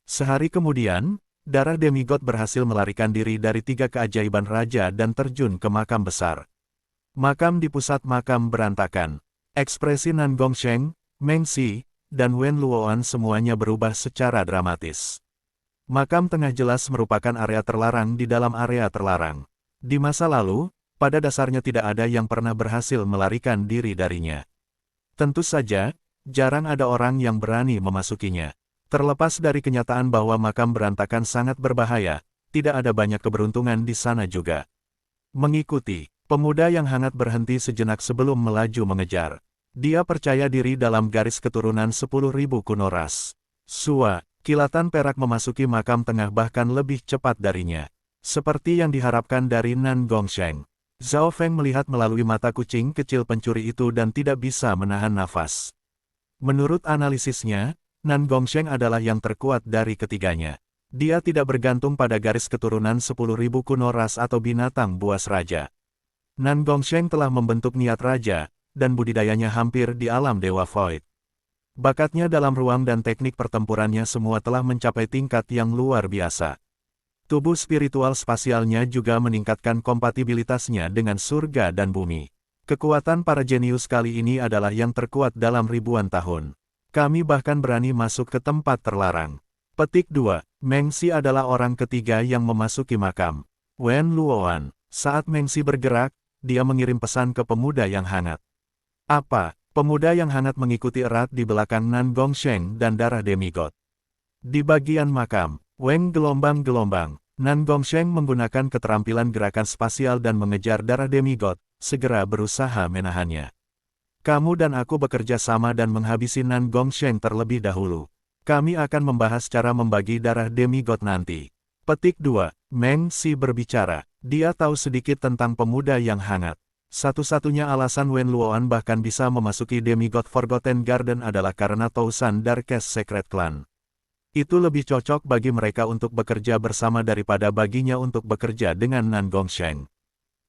Sehari kemudian, darah demigod berhasil melarikan diri dari 3 keajaiban raja dan terjun ke makam besar. Makam di pusat makam berantakan. Ekspresi Nan Gongsheng, Meng Xi, dan Wen Luoan semuanya berubah secara dramatis. Makam tengah jelas merupakan area terlarang di dalam area terlarang. Di masa lalu, pada dasarnya tidak ada yang pernah berhasil melarikan diri darinya. Tentu saja, jarang ada orang yang berani memasukinya. Terlepas dari kenyataan bahwa makam berantakan sangat berbahaya, tidak ada banyak keberuntungan di sana juga. Mengikuti, pemuda yang hangat berhenti sejenak sebelum melaju mengejar. Dia percaya diri dalam garis keturunan 10.000 kuno ras. Sua, kilatan perak memasuki makam tengah bahkan lebih cepat darinya. Seperti yang diharapkan dari Nan Gongsheng. Zhao Feng melihat melalui mata kucing kecil pencuri itu dan tidak bisa menahan nafas. Menurut analisisnya, Nan Gongsheng adalah yang terkuat dari ketiganya. Dia tidak bergantung pada garis keturunan 10.000 kuno ras atau binatang buas raja. Nan Gongsheng telah membentuk niat raja, dan budidayanya hampir di alam Dewa Void. Bakatnya dalam ruang dan teknik pertempurannya semua telah mencapai tingkat yang luar biasa. Tubuh spiritual spasialnya juga meningkatkan kompatibilitasnya dengan surga dan bumi. Kekuatan para jenius kali ini adalah yang terkuat dalam ribuan tahun. Kami bahkan berani masuk ke tempat terlarang. Petik 2. Meng Xi adalah orang ketiga yang memasuki makam. Wen Luoan. Saat Mengxi bergerak, dia mengirim pesan ke pemuda yang hangat. Apa? Pemuda yang hangat mengikuti erat di belakang Nan Gongsheng dan darah demigod. Di bagian makam, Weng gelombang-gelombang. Nan Gongsheng menggunakan keterampilan gerakan spasial dan mengejar darah demigod, segera berusaha menahannya. Kamu dan aku bekerja sama dan menghabisi Nan Gongsheng terlebih dahulu. Kami akan membahas cara membagi darah demigod nanti. Petik 2. Mengxi berbicara. Dia tahu sedikit tentang pemuda yang hangat. Satu-satunya alasan Wen Luoan bahkan bisa memasuki demigod Forgotten Garden adalah karena Tousan Darkest Secret Clan. Itu lebih cocok bagi mereka untuk bekerja bersama daripada baginya untuk bekerja dengan Nan Gongsheng.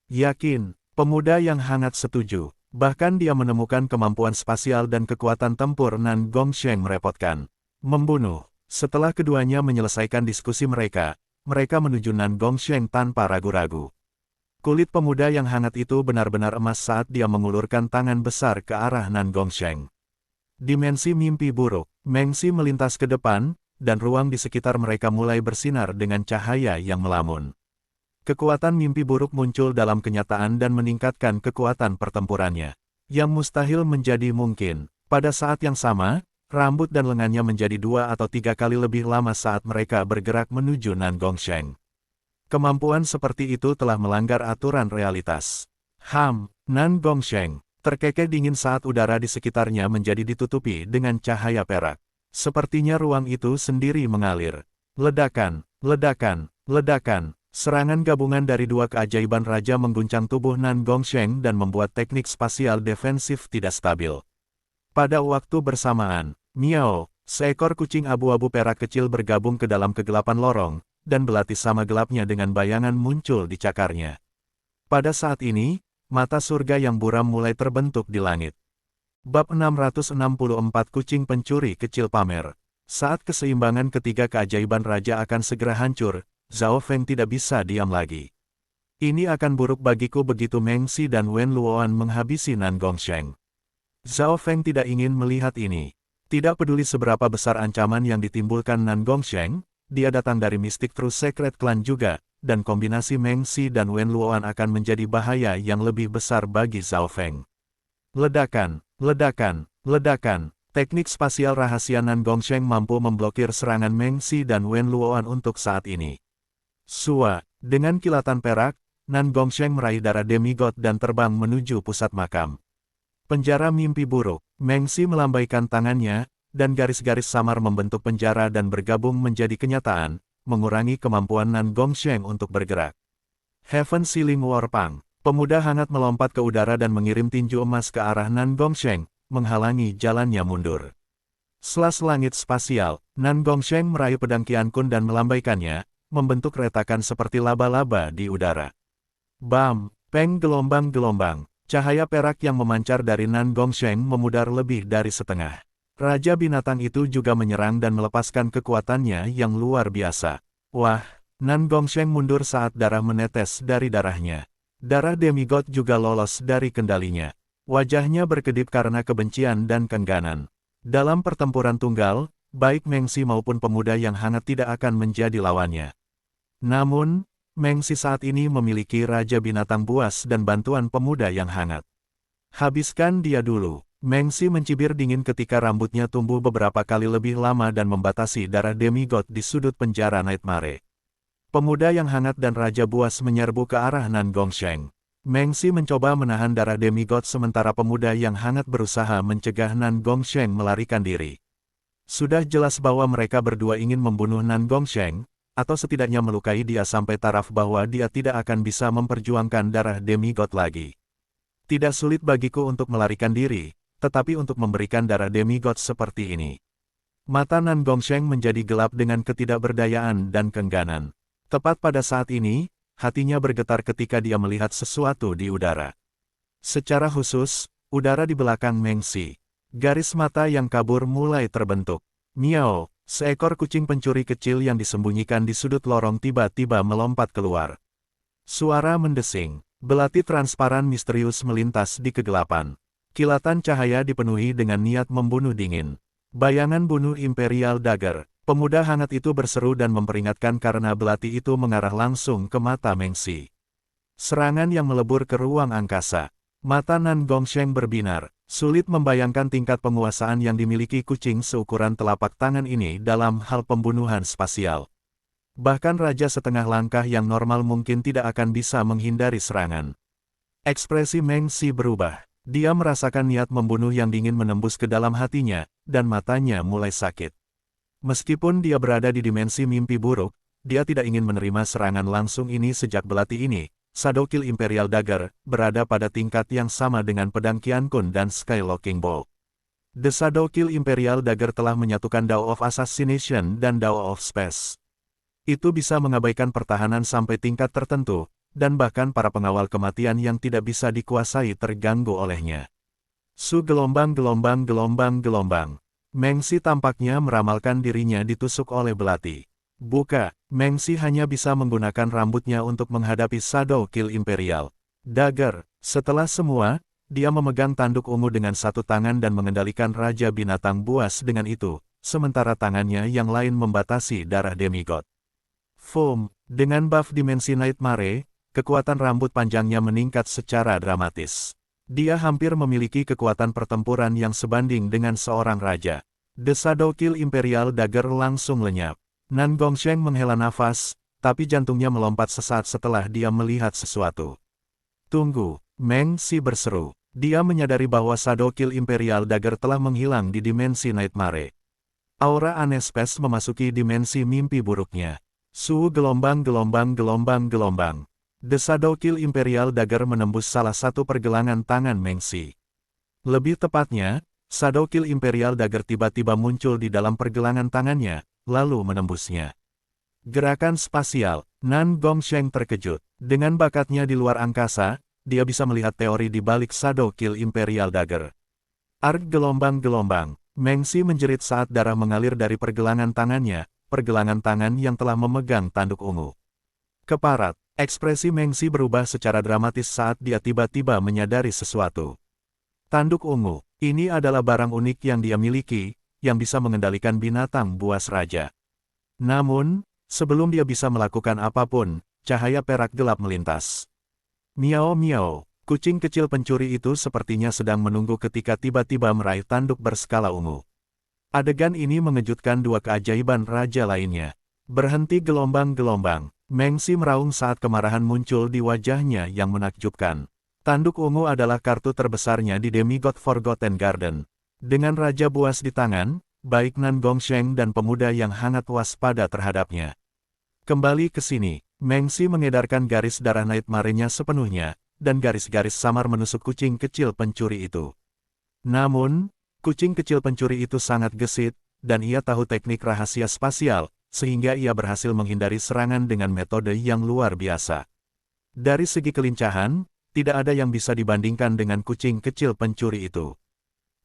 Yakin, pemuda yang hangat setuju. Bahkan dia menemukan kemampuan spasial dan kekuatan tempur Nan Gongsheng merepotkan. Membunuh. Setelah keduanya menyelesaikan diskusi mereka menuju Nan Gongsheng tanpa ragu-ragu. Kulit pemuda yang hangat itu benar-benar emas saat dia mengulurkan tangan besar ke arah Nan Gongsheng. Dimensi mimpi buruk. Mengxi melintas ke depan, dan ruang di sekitar mereka mulai bersinar dengan cahaya yang melamun. Kekuatan mimpi buruk muncul dalam kenyataan dan meningkatkan kekuatan pertempurannya. Yang mustahil menjadi mungkin. Pada saat yang sama, rambut dan lengannya menjadi 2 atau 3 kali lebih lama saat mereka bergerak menuju Nan Gongsheng. Kemampuan seperti itu telah melanggar aturan realitas. Nan Gongsheng terkekeh dingin saat udara di sekitarnya menjadi ditutupi dengan cahaya perak. Sepertinya ruang itu sendiri mengalir. Ledakan, ledakan, ledakan. Serangan gabungan dari 2 keajaiban raja mengguncang tubuh Nan Gongsheng dan membuat teknik spasial defensif tidak stabil. Pada waktu bersamaan, Miao, seekor kucing abu-abu perak kecil bergabung ke dalam kegelapan lorong, dan belati sama gelapnya dengan bayangan muncul di cakarnya. Pada saat ini, mata surga yang buram mulai terbentuk di langit. Bab 664 Kucing Pencuri Kecil pamer. Saat keseimbangan ketiga keajaiban raja akan segera hancur, Zhao Feng tidak bisa diam lagi. Ini akan buruk bagiku begitu Mengxi dan Wen Luoan menghabisi Nan Gongsheng. Zhao Feng tidak ingin melihat ini. Tidak peduli seberapa besar ancaman yang ditimbulkan Nan Gongsheng, dia datang dari Mystic True Secret Clan juga, dan kombinasi Mengxi dan Wen Luoan akan menjadi bahaya yang lebih besar bagi Zhao Feng. Ledakan, ledakan, ledakan. Teknik spasial rahasia Nan Gongsheng mampu memblokir serangan Mengxi dan Wen Luoan untuk saat ini. Sua, dengan kilatan perak, Nan Gongsheng meraih darah demigod dan terbang menuju pusat makam. Penjara mimpi buruk. Mengxi melambaikan tangannya, dan garis-garis samar membentuk penjara dan bergabung menjadi kenyataan, mengurangi kemampuan Nan Gongsheng untuk bergerak. Heaven Sealing Warpang. Pemuda hangat melompat ke udara dan mengirim tinju emas ke arah Nan Gongsheng, menghalangi jalannya mundur. Selas langit spasial, Nan Gongsheng meraih pedang Qiankun dan melambaikannya, membentuk retakan seperti laba-laba di udara. Bam! Peng gelombang-gelombang. Cahaya perak yang memancar dari Nan Gongsheng memudar lebih dari setengah. Raja binatang itu juga menyerang dan melepaskan kekuatannya yang luar biasa. Wah! Nan Gongsheng mundur saat darah menetes dari darahnya. Darah demigod juga lolos dari kendalinya. Wajahnya berkedip karena kebencian dan keengganan. Dalam pertempuran tunggal, baik Mengxi maupun pemuda yang hangat tidak akan menjadi lawannya. Namun, Mengxi saat ini memiliki Raja Binatang Buas dan bantuan pemuda yang hangat. Habiskan dia dulu. Mengxi mencibir dingin ketika rambutnya tumbuh beberapa kali lebih lama dan membatasi darah demigod di sudut penjara Nightmare. Pemuda yang hangat dan Raja Buas menyerbu ke arah Nan Gongsheng. Mengxi mencoba menahan darah demigod sementara pemuda yang hangat berusaha mencegah Nan Gongsheng melarikan diri. Sudah jelas bahwa mereka berdua ingin membunuh Nan Gongsheng, atau setidaknya melukai dia sampai taraf bahwa dia tidak akan bisa memperjuangkan darah demigod lagi. Tidak sulit bagiku untuk melarikan diri, tetapi untuk memberikan darah demigod seperti ini. Mata Nan Gongsheng menjadi gelap dengan ketidakberdayaan dan keengganan. Tepat pada saat ini, hatinya bergetar ketika dia melihat sesuatu di udara. Secara khusus, udara di belakang Mengxi. Garis mata yang kabur mulai terbentuk. Miao, seekor kucing pencuri kecil yang disembunyikan di sudut lorong tiba-tiba melompat keluar. Suara mendesing, belati transparan misterius melintas di kegelapan. Kilatan cahaya dipenuhi dengan niat membunuh dingin. Bayangan bunuh Imperial Dagger. Pemuda hangat itu berseru dan memperingatkan karena belati itu mengarah langsung ke mata Meng Si. Serangan yang melebur ke ruang angkasa. Mata Nan Gongsheng berbinar, sulit membayangkan tingkat penguasaan yang dimiliki kucing seukuran telapak tangan ini dalam hal pembunuhan spasial. Bahkan raja setengah langkah yang normal mungkin tidak akan bisa menghindari serangan. Ekspresi Meng Si berubah. Dia merasakan niat membunuh yang dingin menembus ke dalam hatinya, dan matanya mulai sakit. Meskipun dia berada di dimensi mimpi buruk, dia tidak ingin menerima serangan langsung ini sejak belati ini, Shadow Kill Imperial Dagger, berada pada tingkat yang sama dengan pedang Qiankun dan Skylocking Bolt. The Shadow Kill Imperial Dagger telah menyatukan Dao of Assassination dan Dao of Space. Itu bisa mengabaikan pertahanan sampai tingkat tertentu, dan bahkan para pengawal kematian yang tidak bisa dikuasai terganggu olehnya. Gelombang. Meng Si tampaknya meramalkan dirinya ditusuk oleh belati. Buka, Meng Si hanya bisa menggunakan rambutnya untuk menghadapi Shadow Kill Imperial Dagger. Setelah semua, dia memegang tanduk ungu dengan satu tangan dan mengendalikan Raja Binatang Buas dengan itu, sementara tangannya yang lain membatasi darah demigod. Dengan buff dimensi Nightmare, kekuatan rambut panjangnya meningkat secara dramatis. Dia hampir memiliki kekuatan pertempuran yang sebanding dengan seorang raja. The Shadow Kill Imperial Dagger langsung lenyap. Nan Gongsheng menghela nafas, tapi jantungnya melompat sesaat setelah dia melihat sesuatu. Tunggu, Meng Si berseru. Dia menyadari bahwa Shadow Kill Imperial Dagger telah menghilang di dimensi Nightmare. Aura aneh Space memasuki dimensi mimpi buruknya. Gelombang. The Shadow Kill Imperial Dagger menembus salah satu pergelangan tangan Meng Si. Lebih tepatnya, Shadow Kill Imperial Dagger tiba-tiba muncul di dalam pergelangan tangannya, lalu menembusnya. Gerakan spasial. Nan Gongsheng terkejut. Dengan bakatnya di luar angkasa, dia bisa melihat teori di balik Shadow Kill Imperial Dagger. Ark gelombang. Meng Si menjerit saat darah mengalir dari pergelangan tangannya, pergelangan tangan yang telah memegang tanduk ungu. Keparat. Ekspresi Meng Si berubah secara dramatis saat dia tiba-tiba menyadari sesuatu. Tanduk ungu, ini adalah barang unik yang dia miliki, yang bisa mengendalikan binatang buas raja. Namun, sebelum dia bisa melakukan apapun, cahaya perak gelap melintas. Miau, kucing kecil pencuri itu sepertinya sedang menunggu ketika tiba-tiba meraih tanduk berskala ungu. Adegan ini mengejutkan dua keajaiban raja lainnya. Berhenti gelombang. Meng Si meraung saat kemarahan muncul di wajahnya yang menakjubkan. Tanduk ungu adalah kartu terbesarnya di Demigod Forgotten Garden. Dengan Raja Buas di tangan, baik Nan Gongsheng dan pemuda yang hangat waspada terhadapnya. Kembali ke sini, Meng Si mengedarkan garis darah Nightmare-nya sepenuhnya, dan garis-garis samar menusuk kucing kecil pencuri itu. Namun, kucing kecil pencuri itu sangat gesit, dan ia tahu teknik rahasia spasial, sehingga ia berhasil menghindari serangan dengan metode yang luar biasa. Dari segi kelincahan, tidak ada yang bisa dibandingkan dengan kucing kecil pencuri itu.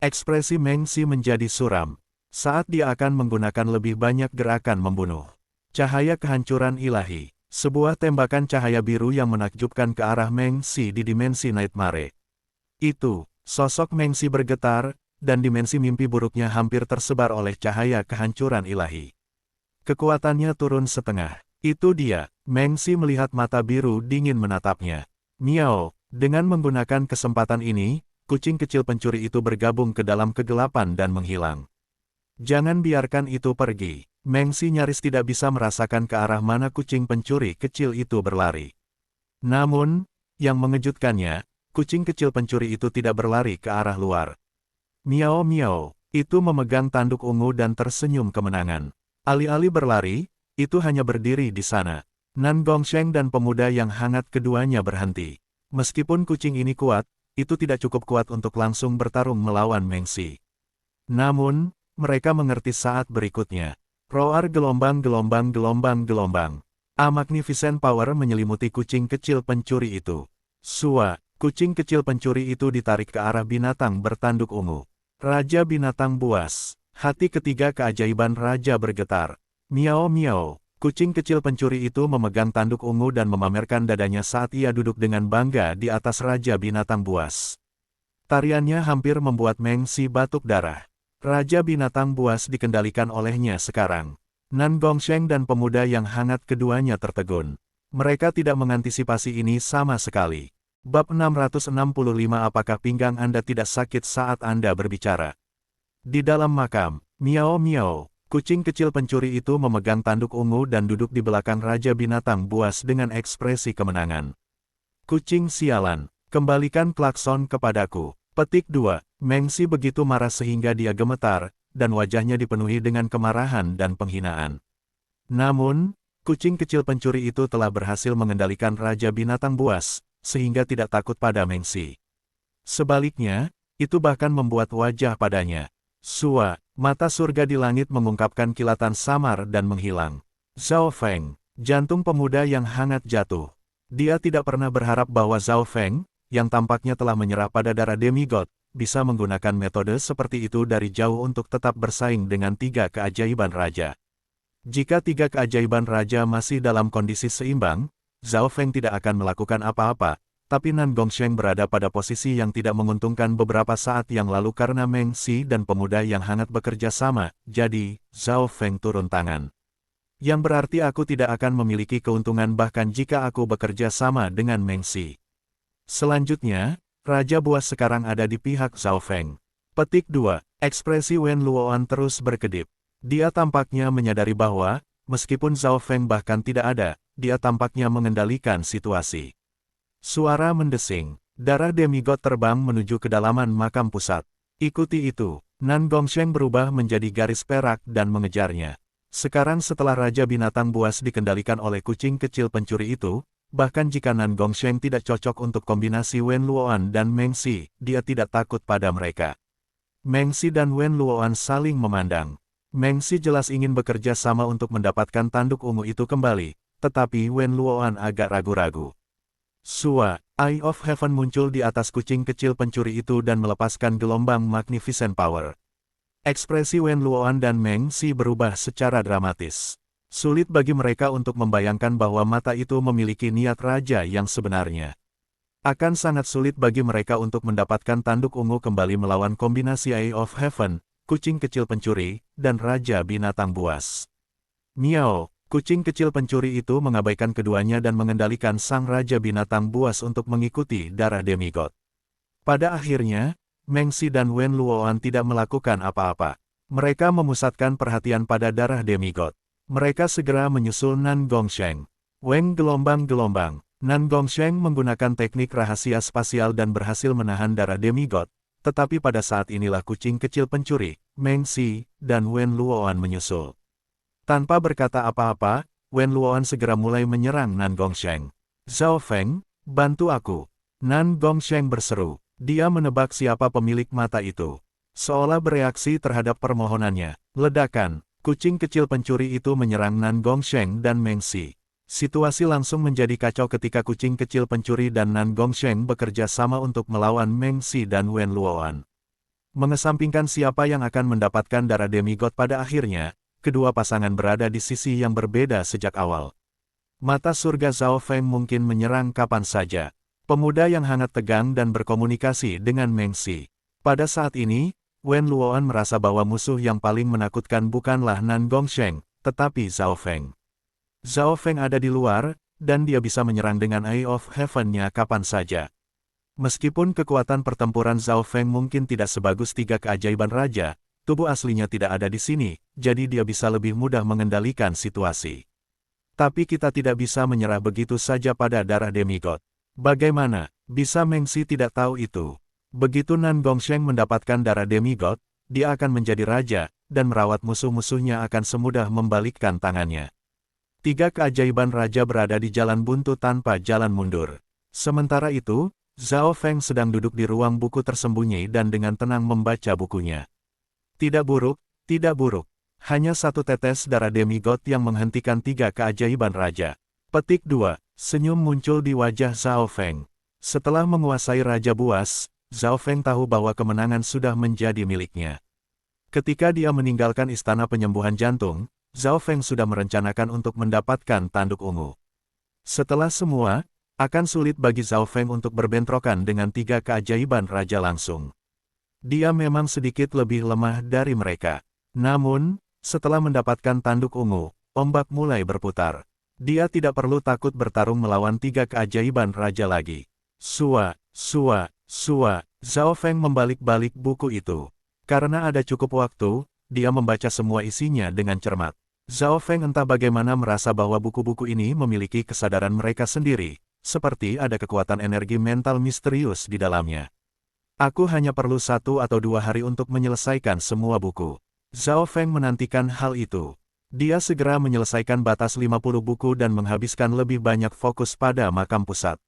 Ekspresi Meng Si menjadi suram, saat dia akan menggunakan lebih banyak gerakan membunuh. Cahaya kehancuran ilahi, sebuah tembakan cahaya biru yang menakjubkan ke arah Meng Si di dimensi Nightmare. Itu, sosok Meng Si bergetar, dan dimensi mimpi buruknya hampir tersebar oleh cahaya kehancuran ilahi. Kekuatannya turun setengah. Itu dia, Meng Si melihat mata biru dingin menatapnya. Miau, dengan menggunakan kesempatan ini, kucing kecil pencuri itu bergabung ke dalam kegelapan dan menghilang. Jangan biarkan itu pergi. Meng Si nyaris tidak bisa merasakan ke arah mana kucing pencuri kecil itu berlari. Namun, yang mengejutkannya, kucing kecil pencuri itu tidak berlari ke arah luar. Miau, itu memegang tanduk ungu dan tersenyum kemenangan. Alih-alih berlari, itu hanya berdiri di sana. Nan Gongsheng dan pemuda yang hangat keduanya berhenti. Meskipun kucing ini kuat, itu tidak cukup kuat untuk langsung bertarung melawan Meng Si. Namun, mereka mengerti saat berikutnya. Roar gelombang. A magnificent power menyelimuti kucing kecil pencuri itu. Kucing kecil pencuri itu ditarik ke arah binatang bertanduk ungu. Raja Binatang Buas. Hati ketiga keajaiban raja bergetar. Miau, kucing kecil pencuri itu memegang tanduk ungu dan memamerkan dadanya saat ia duduk dengan bangga di atas Raja Binatang Buas. Tariannya hampir membuat Meng Si batuk darah. Raja Binatang Buas dikendalikan olehnya sekarang. Nan Gongsheng dan pemuda yang hangat keduanya tertegun. Mereka tidak mengantisipasi ini sama sekali. Bab 665. Apakah pinggang Anda tidak sakit saat Anda berbicara? Di dalam makam, miau miau, kucing kecil pencuri itu memegang tanduk ungu dan duduk di belakang Raja Binatang Buas dengan ekspresi kemenangan. Kucing sialan, kembalikan klakson kepadaku. Petik 2. Mengsi begitu marah sehingga dia gemetar, dan wajahnya dipenuhi dengan kemarahan dan penghinaan. Namun, kucing kecil pencuri itu telah berhasil mengendalikan Raja Binatang Buas, sehingga tidak takut pada Mengsi. Sebaliknya, itu bahkan membuat wajah padanya. Sua, mata surga di langit mengungkapkan kilatan samar dan menghilang. Zhao Feng, jantung pemuda yang hangat jatuh. Dia tidak pernah berharap bahwa Zhao Feng, yang tampaknya telah menyerah pada darah demigod, bisa menggunakan metode seperti itu dari jauh untuk tetap bersaing dengan tiga keajaiban raja. Jika tiga keajaiban raja masih dalam kondisi seimbang, Zhao Feng tidak akan melakukan apa-apa, tapi Nan Gongsheng berada pada posisi yang tidak menguntungkan beberapa saat yang lalu karena Mengsi dan pemuda yang hangat bekerja sama, jadi, Zhao Feng turun tangan. Yang berarti aku tidak akan memiliki keuntungan bahkan jika aku bekerja sama dengan Mengsi. Selanjutnya, Raja Buas sekarang ada di pihak Zhao Feng. Petik 2. Ekspresi Wen Luoan terus berkedip. Dia tampaknya menyadari bahwa, meskipun Zhao Feng bahkan tidak ada, dia tampaknya mengendalikan situasi. Suara mendesing. Darah demigod terbang menuju kedalaman makam pusat. Ikuti itu. Nan Gongsheng berubah menjadi garis perak dan mengejarnya. Sekarang setelah Raja Binatang Buas dikendalikan oleh kucing kecil pencuri itu, bahkan jika Nan Gongsheng tidak cocok untuk kombinasi Wen Luoan dan Mengsi, dia tidak takut pada mereka. Mengsi dan Wen Luoan saling memandang. Mengsi jelas ingin bekerja sama untuk mendapatkan tanduk ungu itu kembali, tetapi Wen Luoan agak ragu-ragu. Sua, Eye of Heaven muncul di atas kucing kecil pencuri itu dan melepaskan gelombang Magnificent Power. Ekspresi Wen Luoan dan Mengsi berubah secara dramatis. Sulit bagi mereka untuk membayangkan bahwa mata itu memiliki niat raja yang sebenarnya. Akan sangat sulit bagi mereka untuk mendapatkan tanduk ungu kembali melawan kombinasi Eye of Heaven, kucing kecil pencuri, dan Raja Binatang Buas. Miao, kucing kecil pencuri itu mengabaikan keduanya dan mengendalikan sang Raja Binatang Buas untuk mengikuti darah demigod. Pada akhirnya, Mengsi dan Wen Luoan tidak melakukan apa-apa. Mereka memusatkan perhatian pada darah demigod. Mereka segera menyusul Nan Gongsheng. Weng gelombang-gelombang. Nan Gongsheng menggunakan teknik rahasia spasial dan berhasil menahan darah demigod, tetapi pada saat inilah kucing kecil pencuri, Mengsi, dan Wen Luoan menyusul. Tanpa berkata apa-apa, Wen Luoan segera mulai menyerang Nan Gongsheng. Zhao Feng, bantu aku. Nan Gongsheng berseru. Dia menebak siapa pemilik mata itu. Seolah bereaksi terhadap permohonannya. Ledakan. Kucing kecil pencuri itu menyerang Nan Gongsheng dan Mengsi. Situasi langsung menjadi kacau ketika kucing kecil pencuri dan Nan Gongsheng bekerja sama untuk melawan Mengsi dan Wen Luoan. Mengesampingkan siapa yang akan mendapatkan darah demigod pada akhirnya, kedua pasangan berada di sisi yang berbeda sejak awal. Mata surga Zhao Feng mungkin menyerang kapan saja. Pemuda yang hangat tegang dan berkomunikasi dengan Mengsi. Pada saat ini, Wen Luoan merasa bahwa musuh yang paling menakutkan bukanlah Nan Gongsheng, tetapi Zhao Feng. Zhao Feng ada di luar, dan dia bisa menyerang dengan Eye of Heaven-nya kapan saja. Meskipun kekuatan pertempuran Zhao Feng mungkin tidak sebagus tiga keajaiban raja, tubuh aslinya tidak ada di sini, jadi dia bisa lebih mudah mengendalikan situasi. Tapi kita tidak bisa menyerah begitu saja pada darah demigod. Bagaimana bisa Mengsi tidak tahu itu? Begitu Nan Gongsheng mendapatkan darah demigod, dia akan menjadi raja, dan merawat musuh-musuhnya akan semudah membalikkan tangannya. Tiga keajaiban raja berada di jalan buntu tanpa jalan mundur. Sementara itu, Zhao Feng sedang duduk di ruang buku tersembunyi dan dengan tenang membaca bukunya. Tidak buruk, tidak buruk. Hanya satu tetes darah demigod yang menghentikan tiga keajaiban raja. Petik 2. Senyum muncul di wajah Zhao Feng. Setelah menguasai Raja Buas, Zhao Feng tahu bahwa kemenangan sudah menjadi miliknya. Ketika dia meninggalkan istana penyembuhan jantung, Zhao Feng sudah merencanakan untuk mendapatkan tanduk ungu. Setelah semua, akan sulit bagi Zhao Feng untuk berbentrokan dengan tiga keajaiban raja langsung. Dia memang sedikit lebih lemah dari mereka. Namun, Setelah mendapatkan tanduk ungu, ombak mulai berputar. Dia tidak perlu takut bertarung melawan 3 keajaiban raja lagi. Sua, sua, sua, Zhao Feng membalik-balik buku itu. Karena ada cukup waktu, dia membaca semua isinya dengan cermat. Zhao Feng entah bagaimana merasa bahwa buku-buku ini memiliki kesadaran mereka sendiri, seperti ada kekuatan energi mental misterius di dalamnya. Aku hanya perlu 1 atau 2 hari untuk menyelesaikan semua buku. Zhao Feng menantikan hal itu. Dia segera menyelesaikan batas 50 buku dan menghabiskan lebih banyak fokus pada makam pusat.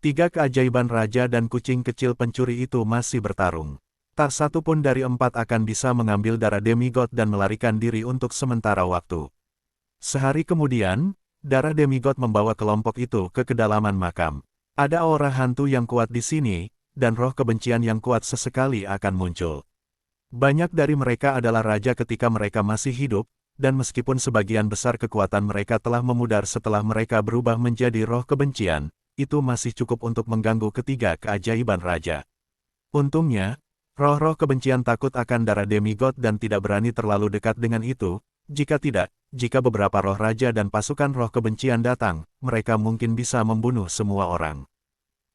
3 keajaiban raja dan kucing kecil pencuri itu masih bertarung. Tak satu pun dari 4 akan bisa mengambil darah demigod dan melarikan diri untuk sementara waktu. Sehari kemudian, darah demigod membawa kelompok itu ke kedalaman makam. Ada aura hantu yang kuat di sini, dan roh kebencian yang kuat sesekali akan muncul. Banyak dari mereka adalah raja ketika mereka masih hidup, dan meskipun sebagian besar kekuatan mereka telah memudar setelah mereka berubah menjadi roh kebencian, itu masih cukup untuk mengganggu ketiga keajaiban raja. Untungnya, roh-roh kebencian takut akan darah demigod dan tidak berani terlalu dekat dengan itu. Jika tidak, jika beberapa roh raja dan pasukan roh kebencian datang, mereka mungkin bisa membunuh semua orang.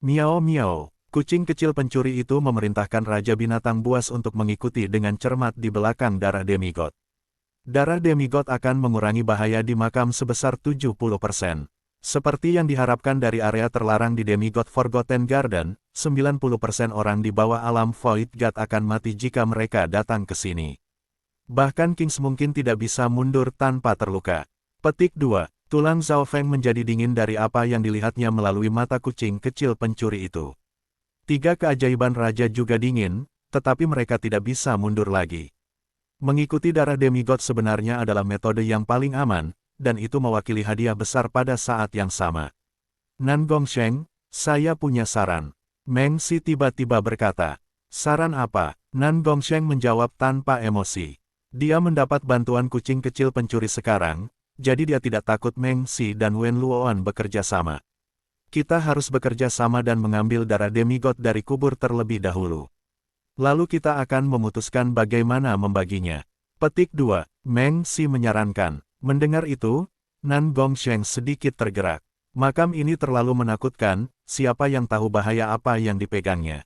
Miao miao, kucing kecil pencuri itu memerintahkan Raja Binatang Buas untuk mengikuti dengan cermat di belakang darah demigod. Darah demigod akan mengurangi bahaya di makam sebesar 70%. Seperti yang diharapkan dari area terlarang di Demigod Forgotten Garden, 90% orang di bawah alam Void God akan mati jika mereka datang ke sini. Bahkan Kings mungkin tidak bisa mundur tanpa terluka. Petik 2. Tulang Zhao Feng menjadi dingin dari apa yang dilihatnya melalui mata kucing kecil pencuri itu. 3 keajaiban raja juga dingin, tetapi mereka tidak bisa mundur lagi. Mengikuti darah demigod sebenarnya adalah metode yang paling aman, dan itu mewakili hadiah besar pada saat yang sama. Nan Gongsheng, saya punya saran. Meng Si tiba-tiba berkata. Saran apa? Nan Gongsheng menjawab tanpa emosi. Dia mendapat bantuan kucing kecil pencuri sekarang, jadi dia tidak takut Meng Si dan Wen Luoan bekerja sama. Kita harus bekerja sama dan mengambil darah demigod dari kubur terlebih dahulu. Lalu kita akan memutuskan bagaimana membaginya. Petik 2. Meng Si menyarankan. Mendengar itu, Nan Gongsheng sedikit tergerak. Makam ini terlalu menakutkan, siapa yang tahu bahaya apa yang dipegangnya.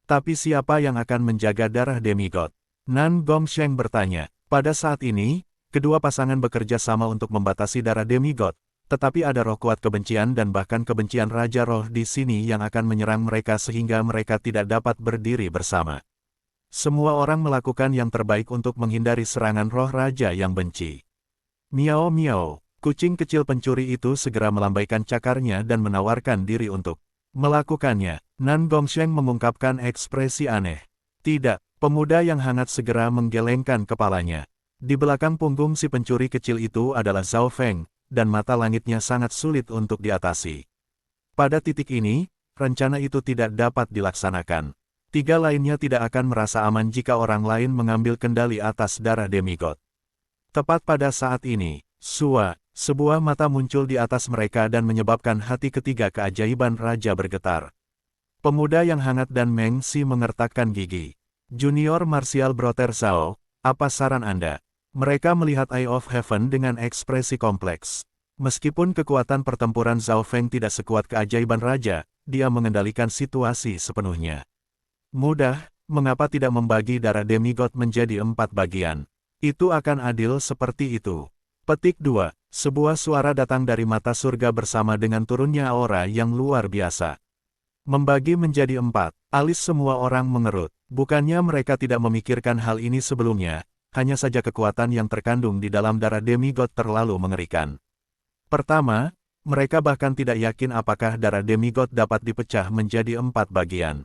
Tapi siapa yang akan menjaga darah demigod? Nan Gongsheng bertanya. Pada saat ini, kedua pasangan bekerja sama untuk membatasi darah demigod. Tetapi ada roh kuat kebencian dan bahkan kebencian Raja Roh di sini yang akan menyerang mereka sehingga mereka tidak dapat berdiri bersama. Semua orang melakukan yang terbaik untuk menghindari serangan roh Raja yang benci. Miao miao, kucing kecil pencuri itu segera melambaikan cakarnya dan menawarkan diri untuk melakukannya. Nan Gongsheng mengungkapkan ekspresi aneh. Tidak, pemuda yang hangat segera menggelengkan kepalanya. Di belakang punggung si pencuri kecil itu adalah Zhao Feng, dan mata langitnya sangat sulit untuk diatasi. Pada titik ini, rencana itu tidak dapat dilaksanakan. 3 lainnya tidak akan merasa aman jika orang lain mengambil kendali atas darah demigod. Tepat pada saat ini, sebuah mata muncul di atas mereka dan menyebabkan hati ketiga keajaiban raja bergetar. Pemuda yang hangat dan Meng Si mengertakkan gigi. Junior Martial Brother Zhao, apa saran Anda? Mereka melihat Eye of Heaven dengan ekspresi kompleks. Meskipun kekuatan pertempuran Zhao Feng tidak sekuat keajaiban raja, dia mengendalikan situasi sepenuhnya. Mudah, mengapa tidak membagi darah demigod menjadi 4 bagian? Itu akan adil seperti itu. Petik 2. Sebuah suara datang dari mata surga bersama dengan turunnya aura yang luar biasa. Membagi menjadi 4, alis semua orang mengerut. Bukannya mereka tidak memikirkan hal ini sebelumnya, hanya saja kekuatan yang terkandung di dalam darah demigod terlalu mengerikan. Pertama, mereka bahkan tidak yakin apakah darah demigod dapat dipecah menjadi 4 bagian.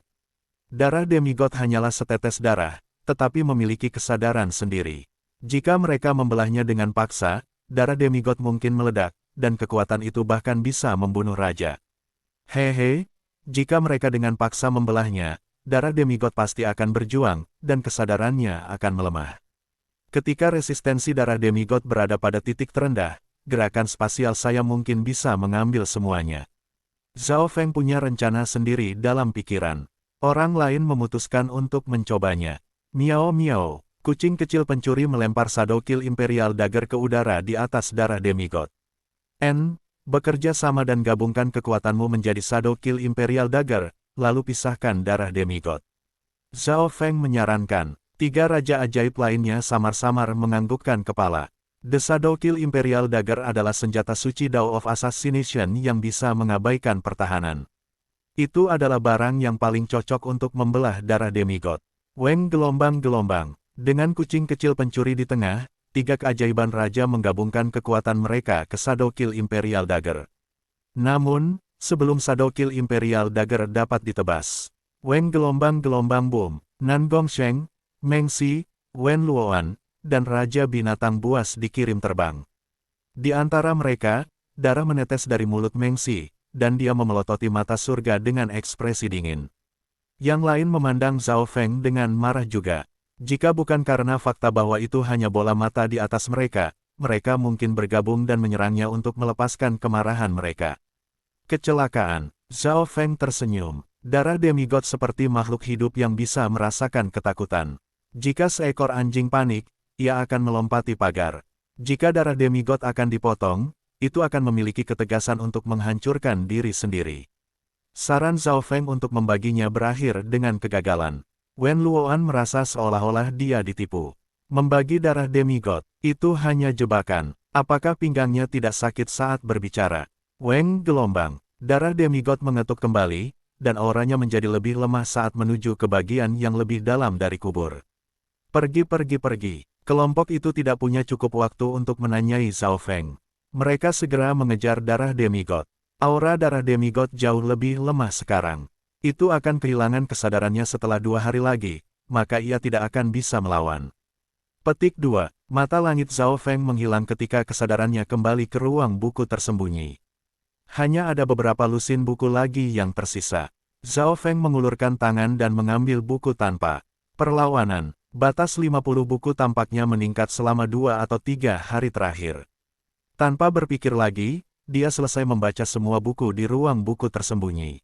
Darah demigod hanyalah setetes darah, tetapi memiliki kesadaran sendiri. Jika mereka membelahnya dengan paksa, darah demigod mungkin meledak, dan kekuatan itu bahkan bisa membunuh raja. Hehe, jika mereka dengan paksa membelahnya, darah demigod pasti akan berjuang, dan kesadarannya akan melemah. Ketika resistensi darah demigod berada pada titik terendah, gerakan spasial saya mungkin bisa mengambil semuanya. Zhao Feng punya rencana sendiri dalam pikiran. Orang lain memutuskan untuk mencobanya. Miao miao, Kucing kecil pencuri melempar Shadow Kill Imperial Dagger ke udara di atas darah demigod. Bekerja sama dan gabungkan kekuatanmu menjadi Shadow Kill Imperial Dagger, lalu pisahkan darah demigod. Zhao Feng menyarankan. 3 raja ajaib lainnya samar-samar menganggukkan kepala. The Shadow Kill Imperial Dagger adalah senjata suci Dao of Assassination yang bisa mengabaikan pertahanan. Itu adalah barang yang paling cocok untuk membelah darah demigod. Weng gelombang-gelombang. Dengan kucing kecil pencuri di tengah, 3 keajaiban raja menggabungkan kekuatan mereka ke Shadow Kill Imperial Dagger. Namun, sebelum Shadow Kill Imperial Dagger dapat ditebas, Weng gelombang-gelombang boom, Nan Gongsheng, Meng Xi, Wen Luoan, dan Raja Binatang Buas dikirim terbang. Di antara mereka, darah menetes dari mulut Meng Xi, dan dia memelototi mata surga dengan ekspresi dingin. Yang lain memandang Zhao Feng dengan marah juga. Jika bukan karena fakta bahwa itu hanya bola mata di atas mereka, mereka mungkin bergabung dan menyerangnya untuk melepaskan kemarahan mereka. Kecelakaan. Zhao Feng tersenyum. Darah demigod seperti makhluk hidup yang bisa merasakan ketakutan. Jika seekor anjing panik, ia akan melompati pagar. Jika darah demigod akan dipotong, itu akan memiliki ketegasan untuk menghancurkan diri sendiri. Saran Zhao Feng untuk membaginya berakhir dengan kegagalan. Wen Luoan merasa seolah-olah dia ditipu. Membagi darah demigod, itu hanya jebakan. Apakah pinggangnya tidak sakit saat berbicara? Weng gelombang. Darah demigod mengetuk kembali, dan auranya menjadi lebih lemah saat menuju ke bagian yang lebih dalam dari kubur. Pergi. Kelompok itu tidak punya cukup waktu untuk menanyai Zhao Feng. Mereka segera mengejar darah demigod. Aura darah demigod jauh lebih lemah sekarang. Itu akan kehilangan kesadarannya setelah 2 hari lagi, maka ia tidak akan bisa melawan. Petik 2. Mata langit Zhao Feng menghilang ketika kesadarannya kembali ke ruang buku tersembunyi. Hanya ada beberapa lusin buku lagi yang tersisa. Zhao Feng mengulurkan tangan dan mengambil buku tanpa perlawanan. Batas 50 buku tampaknya meningkat selama 2 atau 3 hari terakhir. Tanpa berpikir lagi, dia selesai membaca semua buku di ruang buku tersembunyi.